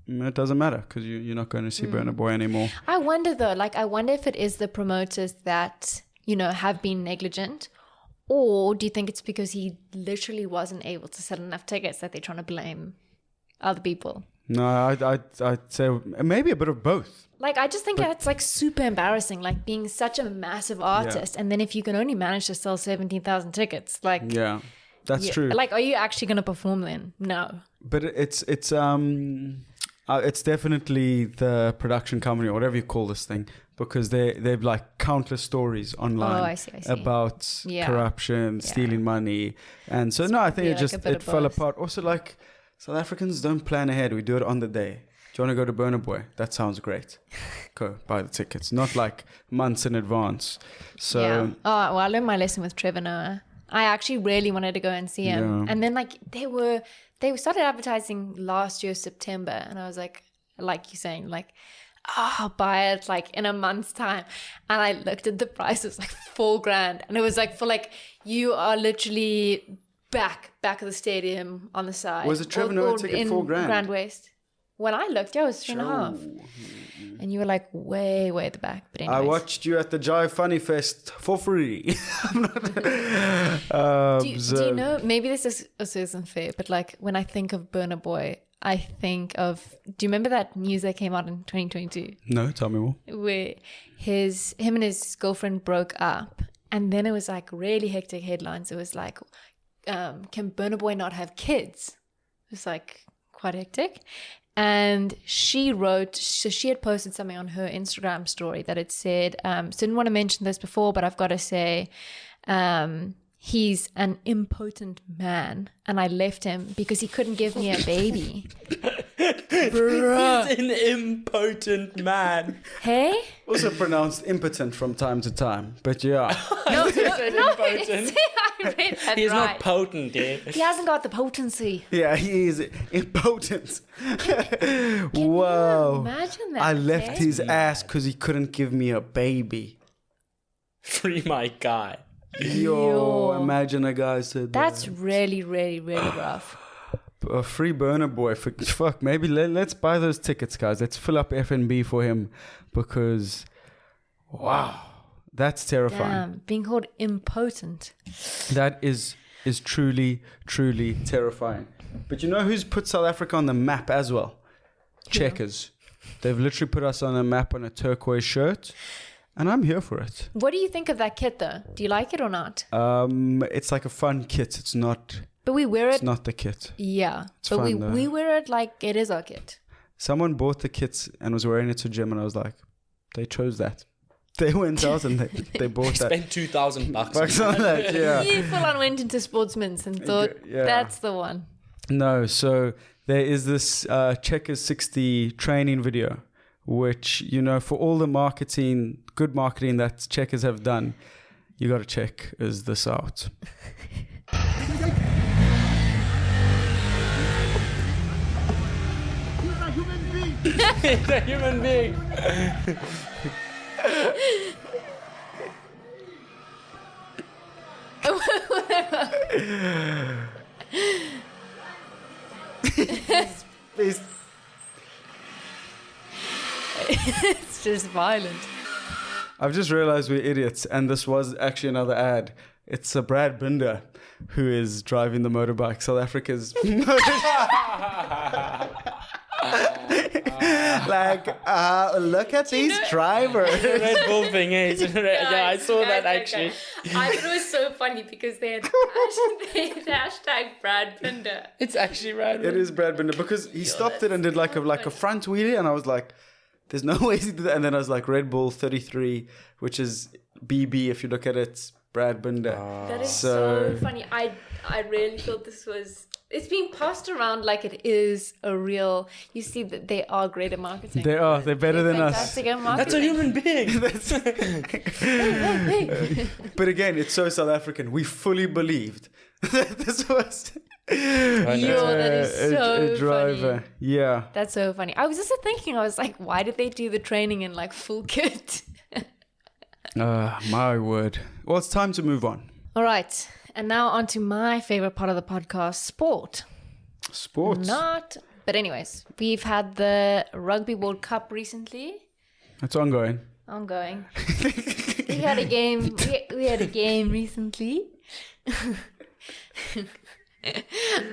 it doesn't matter because you're not going to see Burna Boy anymore. I wonder though, I wonder if it is the promoters that, have been negligent, or do you think it's because he literally wasn't able to sell enough tickets that they're trying to blame other people? No, I'd say maybe a bit of both. I just think that's super embarrassing, being such a massive artist, and then if you can only manage to sell 17,000 tickets, yeah. That's true. Are you actually going to perform then? No. But it's definitely the production company or whatever you call this thing, because they've countless stories online I see. about corruption, stealing money, and so I think it fell apart. Also, South Africans don't plan ahead; we do it on the day. Do you want to go to Burna Boy? That sounds great. Go buy the tickets, not months in advance. So well, I learned my lesson with Trevor Noah. I actually really wanted to go and see him. And then they started advertising last year, September. And I was like you saying, I'll buy it in a month's time. And I looked at the price, it was $4,000. And it was for you are literally back of the stadium on the side. Was it Trevor Noah ticket $4,000? Grand West. When I looked, it was 3.5. And you were way at the back. But anyways. I watched you at the Jive Funny Fest for free. Do you know, maybe this also isn't fair, but when I think of Burna Boy, I think of, do you remember that news that came out in 2022? No, tell me more. Where him and his girlfriend broke up, and then it was really hectic headlines. It was can Burna Boy not have kids? It was quite hectic. And she wrote, so she had posted something on her Instagram story that it said, so didn't want to mention this before, but I've got to say, he's an impotent man and I left him because he couldn't give me a baby. Bruh. He's an impotent man. Hey? Also pronounced impotent from time to time, but yeah. No, impotent. I read that He's right. not potent, dude. He hasn't got the potency. Yeah, he is impotent. Can Whoa. you imagine that? I left his ass because he couldn't give me a baby. Free my guy. Yo, imagine a guy said That's really, really, really rough. A free Burna Boy. Fuck, maybe let's buy those tickets, guys. Let's fill up FNB for him because, wow, that's terrifying. Damn, being called impotent. That is truly, truly terrifying. But you know who's put South Africa on the map as well? Checkers. They've literally put us on the map on a turquoise shirt. And I'm here for it. What do you think of that kit, though? Do you like it or not? It's a fun kit. It's not. But we wear it. It's not the kit. Yeah, it's but fun, we wear it like it is our kit. Someone bought the kits and was wearing it to gym, and I was like, they chose that. They went out and they bought that. Spent $2,000 on that. Yeah. You full on went into Sportsman's and thought that's the one. No, so there is this Checkers 60 training video, which, for all the good marketing that Checkers have done, you got to check this out. He's a human being. He's It's just violent. I've just realized we're idiots, and this was actually another ad. It's Brad Binder who is driving the motorbike. South Africa's look at these drivers. Red Bull thing, eh? Yeah, I saw that actually. I thought it was so funny because they had hashtag Brad Binder. It's actually Brad. It is Brad Binder because he stopped it and did like a front wheelie, and I was like, "There's no way he did that." And then I was like, "Red Bull 33, which is BB if you look at it, Brad Binder." That is so funny. I really thought this was. It's being passed around like it is a real. You see that they are great at marketing. They are. They're better than us. Fantastic at marketing. That's a human being. But again, it's so South African. We fully believed that this was that is so a driver. funny. Yeah. That's so funny. I was just thinking, I was like, why did they do the training in like full kit? My word. Well, it's time to move on. All right. And now on to my favorite part of the podcast, sport. Sports. But anyways, we've had the Rugby World Cup recently. It's ongoing. We had a game. We had a game recently.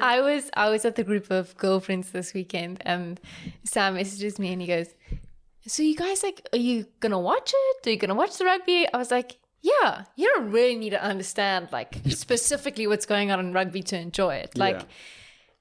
I was at the group of girlfriends this weekend, and Sam messages me and he goes, "So you guys are you gonna watch it? Are you gonna watch the rugby?" I was like, "Yeah, you don't really need to understand like specifically what's going on in rugby to enjoy it. Like, Yeah.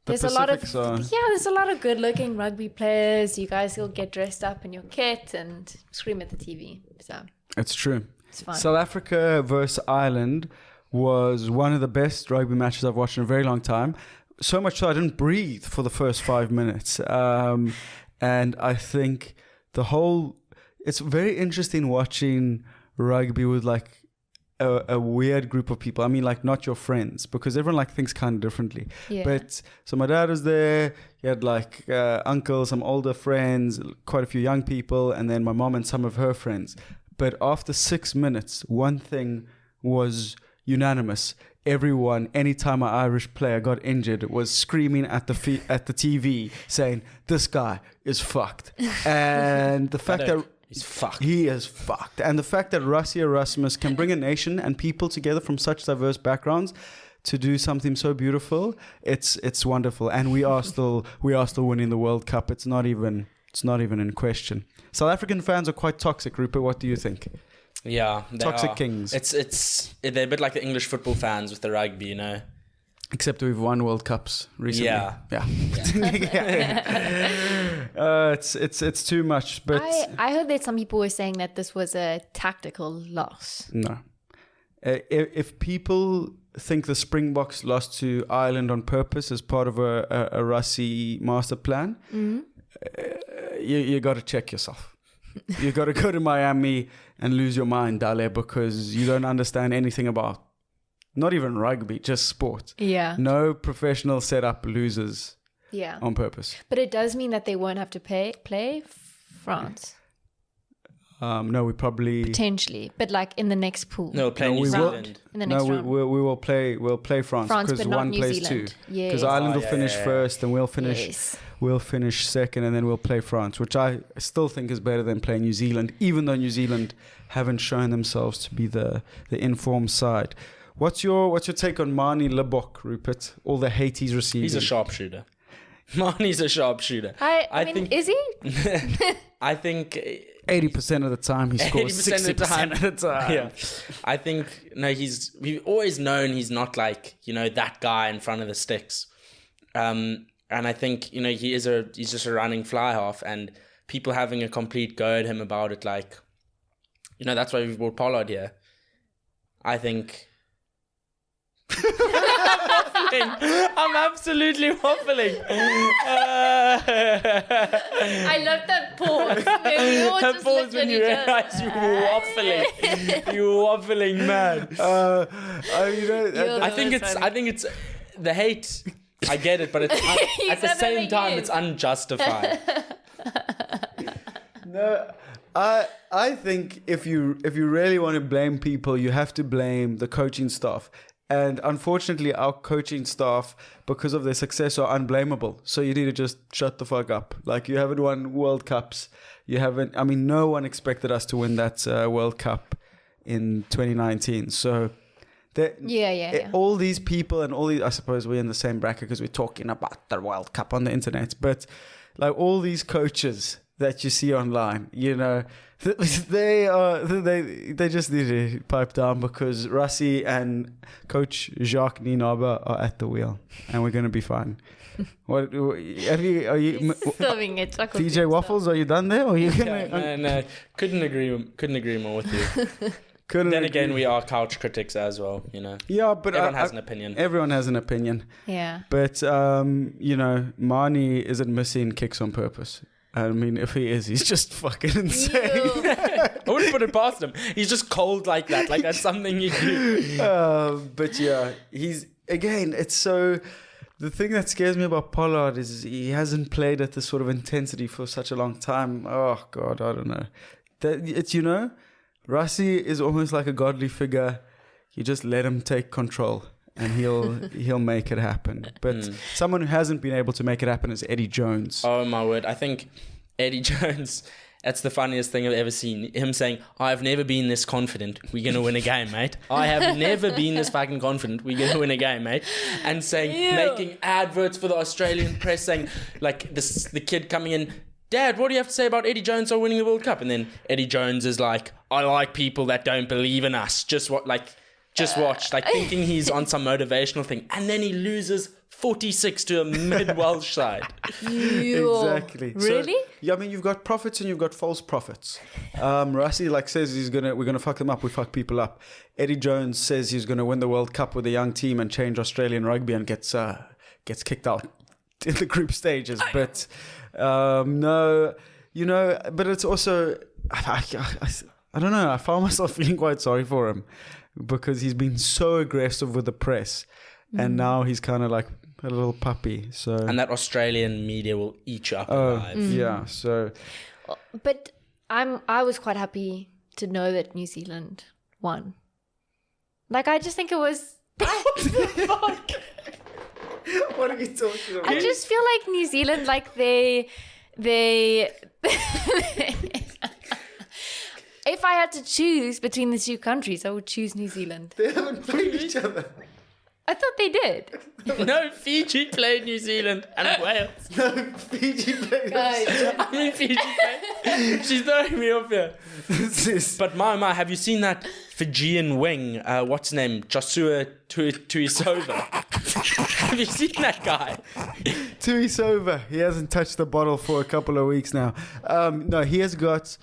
there's a lot of Pacifics there's a lot of good-looking rugby players. You guys will get dressed up in your kit and scream at the TV. So It's true. it's fun. South Africa versus Ireland was one of the best rugby matches I've watched in a very long time. So much so I didn't breathe for the first 5 minutes. And I think it's very interesting watching rugby with like a weird group of people. I mean, like not your friends, because everyone like thinks kind of differently. Yeah. But so my dad was there. He had like uncles, some older friends, quite a few young people, and then my mom and some of her friends. But after 6 minutes, one thing was unanimous. Everyone, anytime an Irish player got injured, was screaming at the TV, saying, "This guy is fucked." And the fact that He's fucked. he is fucked. And the fact that Rassie Erasmus can bring a nation and people together from such diverse backgrounds to do something so beautiful, it's wonderful. And we are still winning the World Cup. It's not even in question. South African fans are quite toxic, Rupert. What do you think? Yeah, they Toxic are. kings. They're a bit like the English football fans with the rugby, you know. Except we've won World Cups recently. Yeah. It's too much. But I heard that some people were saying that this was a tactical loss. no, if people think the Springboks lost to Ireland on purpose as part of a Rassie master plan, you got to check yourself. You got to go to Miami and lose your mind, Dale, because you don't understand anything about not even rugby, just sport. Yeah. No professional setup loses Yeah. on purpose. But it does mean that they won't have to play France. No, we probably Potentially. But like in the next pool. No, we're playing No, New we will. Zealand. In the next round. we will play. We'll play France France, because but not one New plays Zealand. two. Yes. Because Ireland will finish yeah. first, and we'll finish. Yes. We'll finish second, and then we'll play France, which I still think is better than playing New Zealand, even though New Zealand haven't shown themselves to be the informed side. What's your take on Manie Lebbok, Rupert? All the hate he's receiving. He's a sharpshooter. Manie's a sharpshooter. I mean, think, is he? I think 80% of the time he scores 60% of the time. Yeah, I think we've always known he's not like that guy in front of the sticks, and I think he's just a running fly half, and people having a complete go at him about it, like that's why we've brought Pollard here. I think. I'm absolutely waffling. I love that pause. That pause when you realize you're waffling. You're waffling, man. I think it's the hate. I get it, but it's at the same time it's unjustified. No, I think if you really want to blame people, you have to blame the coaching staff. And unfortunately, our coaching staff, because of their success, are unblameable. So you need to just shut the fuck up. Like, you haven't won World Cups. You haven't. I mean, no one expected us to win that World Cup in 2019. So. All these people and all these, I suppose we're in the same bracket because we're talking about the World Cup on the internet, but like all these coaches that you see online, you know, they just need to pipe down, because Rassie and Coach Jacques are at the wheel, and we're going to be fine. What are you serving it? TJ Waffles, are you done there? Or are you gonna? No, couldn't agree more with you. Then again, we are couch critics as well, you know. Yeah, but everyone has an opinion. Everyone has an opinion. Yeah. But you know, Manie isn't missing kicks on purpose. I mean, if he is, he's just fucking insane. I wouldn't put it past him. He's just cold like that. Like, that's something you do. But yeah, it's so. The thing that scares me about Pollard is he hasn't played at this sort of intensity for such a long time. Oh God, I don't know. It's, you know, Rassie is almost like a godly figure. You just let him take control, and he'll make it happen. But someone who hasn't been able to make it happen is Eddie Jones. Oh my word! I think Eddie Jones. That's the funniest thing I've ever seen. Him saying, "I've never been this confident. We're gonna win a game, mate. I have never been this fucking confident. We're gonna win a game, mate." And saying, making adverts for the Australian press, saying like the kid coming in. Dad, what do you have to say about Eddie Jones winning the World Cup? And then Eddie Jones is like, I like people that don't believe in us. Just watch, like thinking he's on some motivational thing. And then he loses 46 to a mid-Welsh side. Exactly. Really? So, yeah, I mean, you've got prophets and you've got false prophets. Rassie says we're gonna fuck them up. We fuck people up. Eddie Jones says he's gonna win the World Cup with a young team and change Australian rugby, and gets kicked out in the group stages. But no, you know, but it's also, I don't know, I found myself feeling quite sorry for him, because he's been so aggressive with the press, and now he's kind of like a little puppy. So, and that Australian media will eat you up alive. Yeah, so. But I was quite happy to know that New Zealand won. Like, I just think it was. What are you talking about? I just feel like New Zealand, like they if I had to choose between the two countries, I would choose New Zealand. They haven't played each other. I thought they did. No, Fiji played New Zealand and Wales. No, Fiji played. I mean, Fiji played. She's throwing me off here. But my, have you seen that Fijian wing? What's his name? Joshua Tuisova. Have you seen that guy? Tuisova. He hasn't touched the bottle for a couple of weeks now. No, he has got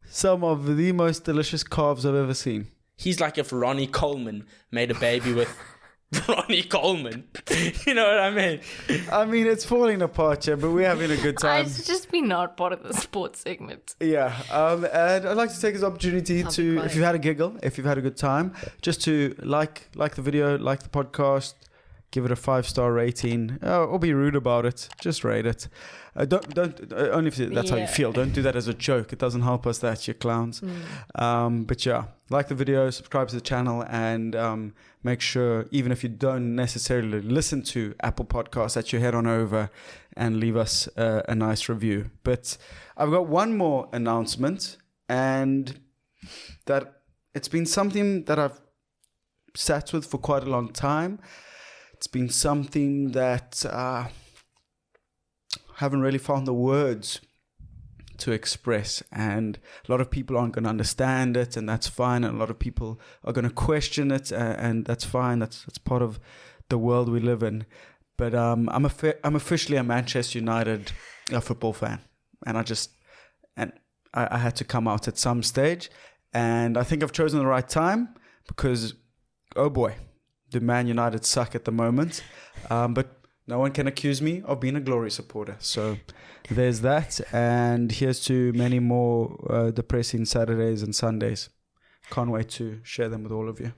some of the most delicious calves I've ever seen. He's like if Ronnie Coleman made a baby with Ronnie Coleman. You know what I mean? I mean, it's falling apart, yeah, but we're having a good time. It's just been not part of the sports segment. Yeah, and I'd like to take this opportunity to, if you've had a giggle, if you've had a good time, just to like the video, like the podcast, give it a 5-star rating, or be rude about it. Just rate it. Don't only if that's how you feel. Don't do that as a joke. It doesn't help us that you clowns. But yeah, like the video, subscribe to the channel, and make sure, even if you don't necessarily listen to Apple Podcasts, that you head on over and leave us a nice review. But I've got one more announcement, and that it's been something that I've sat with for quite a long time. It's been something that haven't really found the words to express, and a lot of people aren't going to understand it, and that's fine, and a lot of people are going to question it, and that's fine. That's part of the world we live in. But I'm officially a Manchester United football fan, and I had to come out at some stage, and I think I've chosen the right time, because oh boy, do Man United suck at the moment. But no one can accuse me of being a Glory supporter. So there's that. And here's to many more depressing Saturdays and Sundays. Can't wait to share them with all of you.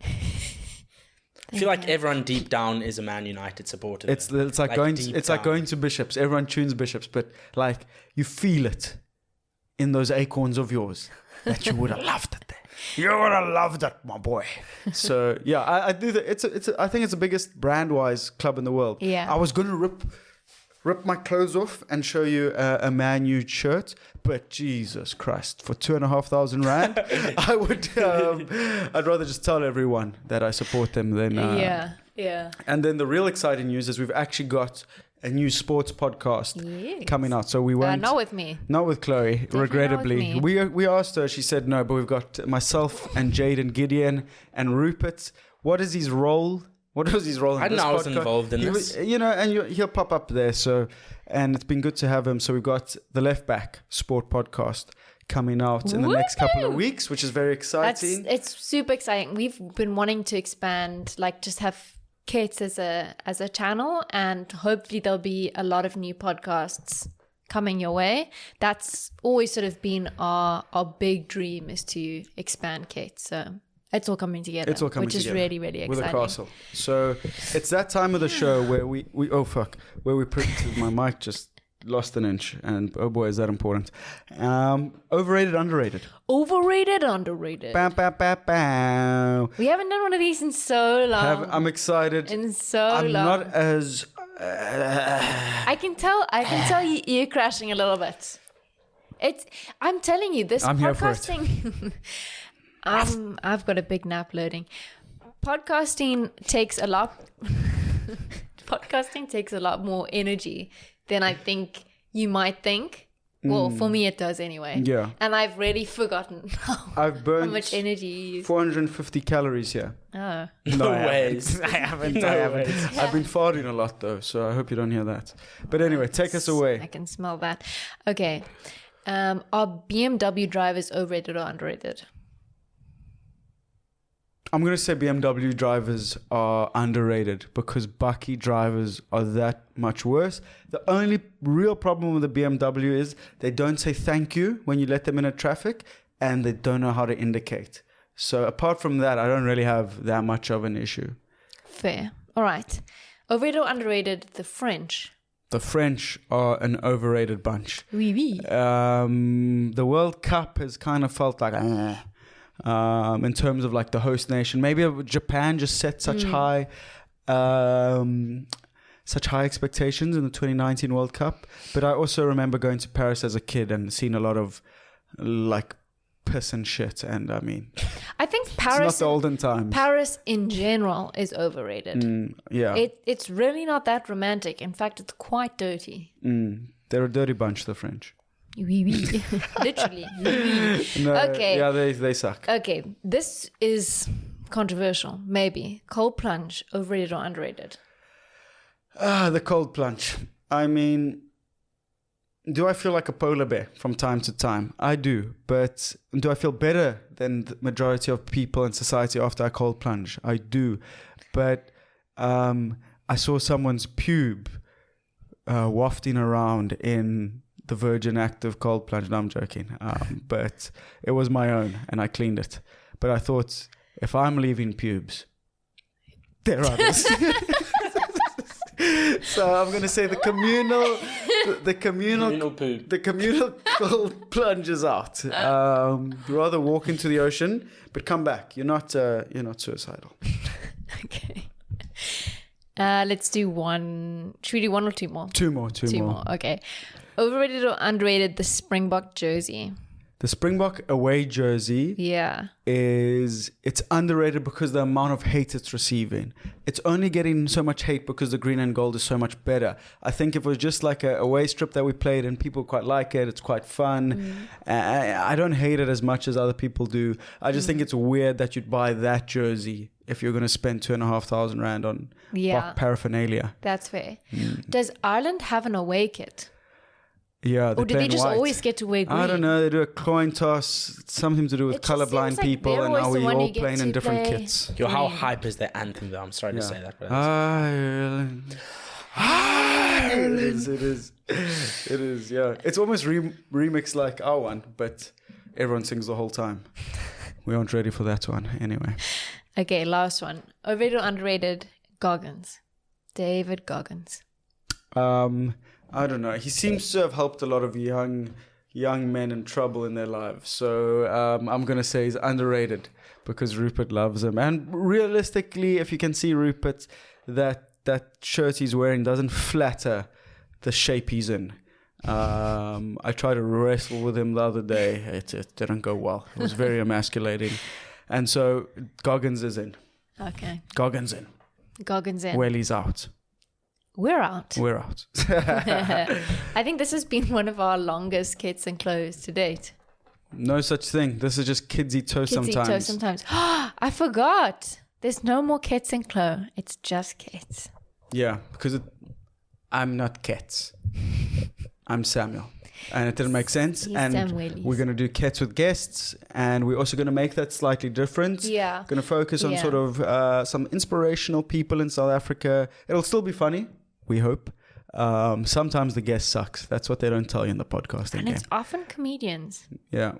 I feel like everyone deep down is a Man United supporter. It's like going to Bishops. Everyone tunes Bishops, but like you feel it. in those acorns of yours that you would have loved it there. You would have loved it, my boy. So yeah, I do that. I think it's the biggest brand-wise club in the world. Yeah. I was gonna rip my clothes off and show you a Man U shirt, but Jesus Christ, for 2,500 rand, I would. I'd rather just tell everyone that I support them than. Yeah. And then the real exciting news is we've actually got a new sports podcast coming out. So we won't. Not with me. Not with Chloe, Definitely regrettably. not with me. We asked her, she said no, but we've got myself and Jade and Gideon and Rupert. What is his role? What was his role in I this didn't know I was podcast? involved in this. He'll pop up there. So, and it's been good to have him. So we've got the Left Back Sport Podcast coming out in the next couple of weeks, which is very exciting. It's super exciting. We've been wanting to expand, like just have KETS as a channel, and hopefully there'll be a lot of new podcasts coming your way. That's always sort of been our big dream, is to expand KETS. So it's all coming together. It's all coming together, which is really, really exciting. With a castle. So it's that time of the show where we my mic just lost an inch, and oh boy, is that important. Overrated, underrated. Overrated, underrated. Bam, bam, bam, bam. We haven't done one of these in so long. I'm excited. I'm not as. I can tell you're crashing a little bit. I'm telling you, this I'm podcasting. I've got a big nap loading. Podcasting takes a lot. Podcasting takes a lot more energy than I think you might think. Well, for me it does anyway. Yeah. And I've really forgotten I've burned how much energy you use. 450 calories here. Oh. No ways. I haven't. No ways. I've been farting a lot though, so I hope you don't hear that. But anyway, take us away. I can smell that. Okay. Are BMW drivers overrated or underrated? I'm going to say BMW drivers are underrated because Bakkie drivers are that much worse. The only real problem with the BMW is they don't say thank you when you let them in a traffic, and they don't know how to indicate. So apart from that, I don't really have that much of an issue. Fair. All right. Overrated or underrated, the French? The French are an overrated bunch. Oui, oui. The World Cup has kind of felt like... in terms of like the host nation, maybe Japan just set such high expectations in the 2019 World Cup. But I also remember going to Paris as a kid and seeing a lot of like piss and shit. And I mean, I think Paris, it's not the olden times. Paris in general is overrated. Yeah, it's really not that romantic. In fact, it's quite dirty. They're a dirty bunch, the French. Oui, oui. Literally. Oui, oui. No, okay. Yeah, they suck. Okay, this is controversial, maybe. Cold plunge, overrated or underrated? The cold plunge. I mean, do I feel like a polar bear from time to time? I do. But do I feel better than the majority of people in society after I cold plunge? I do. But I saw someone's pube wafting around in the virgin active cold plunge. No, I'm joking. But it was my own and I cleaned it. But I thought, if I'm leaving pubes, there are others. So I'm going to say the communal poop. The communal cold plunge is out. Rather walk into the ocean, but come back. You're not suicidal. Okay. Let's do one. Should we do one or two more? Two more. Okay. Overrated or underrated, the Springbok jersey? The Springbok away jersey it's underrated because the amount of hate it's receiving. It's only getting so much hate because the green and gold is so much better. I think if it was just like a away strip that we played and people quite like it, it's quite fun. I don't hate it as much as other people do. I just think it's weird that you'd buy that jersey if you're going to spend 2,500 rand on paraphernalia. That's fair. Does Ireland have an away kit? Yeah, or do they just white. always get to wear green? I don't know. They do a coin toss. It's something to do with colorblind people, and now we're all playing in different kits. Yo, how hype is the anthem though? I'm sorry to say that. But Ireland. It is. Yeah, it's almost remixed like our one, but everyone sings the whole time. We aren't ready for that one anyway. Okay, last one. Overrated or underrated? Goggins. David Goggins. I don't know. He seems to have helped a lot of young young men in trouble in their lives. So I'm going to say he's underrated because Rupert loves him. And realistically, if you can see Rupert, that shirt he's wearing doesn't flatter the shape he's in. I tried to wrestle with him the other day. It didn't go well. It was very emasculating. And so Goggins is in. Okay. Goggins in. Welly's out. We're out. We're out. I think this has been one of our longest KETS and Chlo's to date. No such thing. This is just kids eat toast sometimes. I forgot. There's no more KETS and Chlo. It's just KETS. Yeah, because I'm not KETS. I'm Samuel. And it didn't make sense. He's and Samuelis. we're going to do KETS with guests. And we're also going to make that slightly different. Yeah. Going to focus on sort of some inspirational people in South Africa. It'll still be funny, we hope. Sometimes the guest sucks. That's what they don't tell you in the podcasting And game. it's often comedians. Yeah.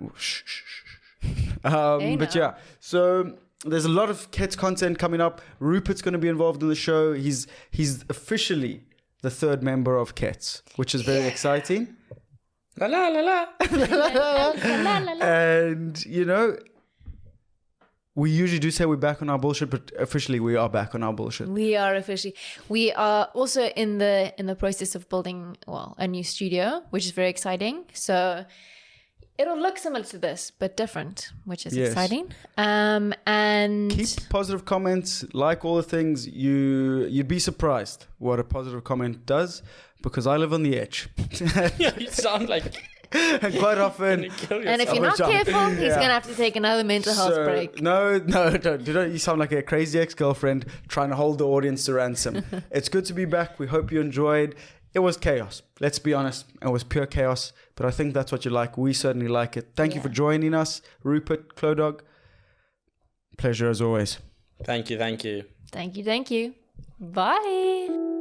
But yeah, so there's a lot of KETS content coming up. Rupert's going to be involved in the show. He's officially the third member of KETS, which is very exciting. La la la la. And, you know, we usually do say we're back on our bullshit, but officially we are back on our bullshit. We are officially. We are also in the process of building, a new studio, which is very exciting. So it'll look similar to this, but different, which is exciting. And keep positive comments, like all the things. You'd be surprised what a positive comment does, because I live on the edge. Yeah, you sound like and quite often. And if you're not careful, he's going to have to take another mental health break. No, don't. You sound like a crazy ex-girlfriend trying to hold the audience to ransom. It's good to be back. We hope you enjoyed. It was chaos. Let's be honest. It was pure chaos. But I think that's what you like. We certainly like it. Thank you for joining us, Rupert, Clodog. Pleasure as always. Thank you. Thank you. Bye.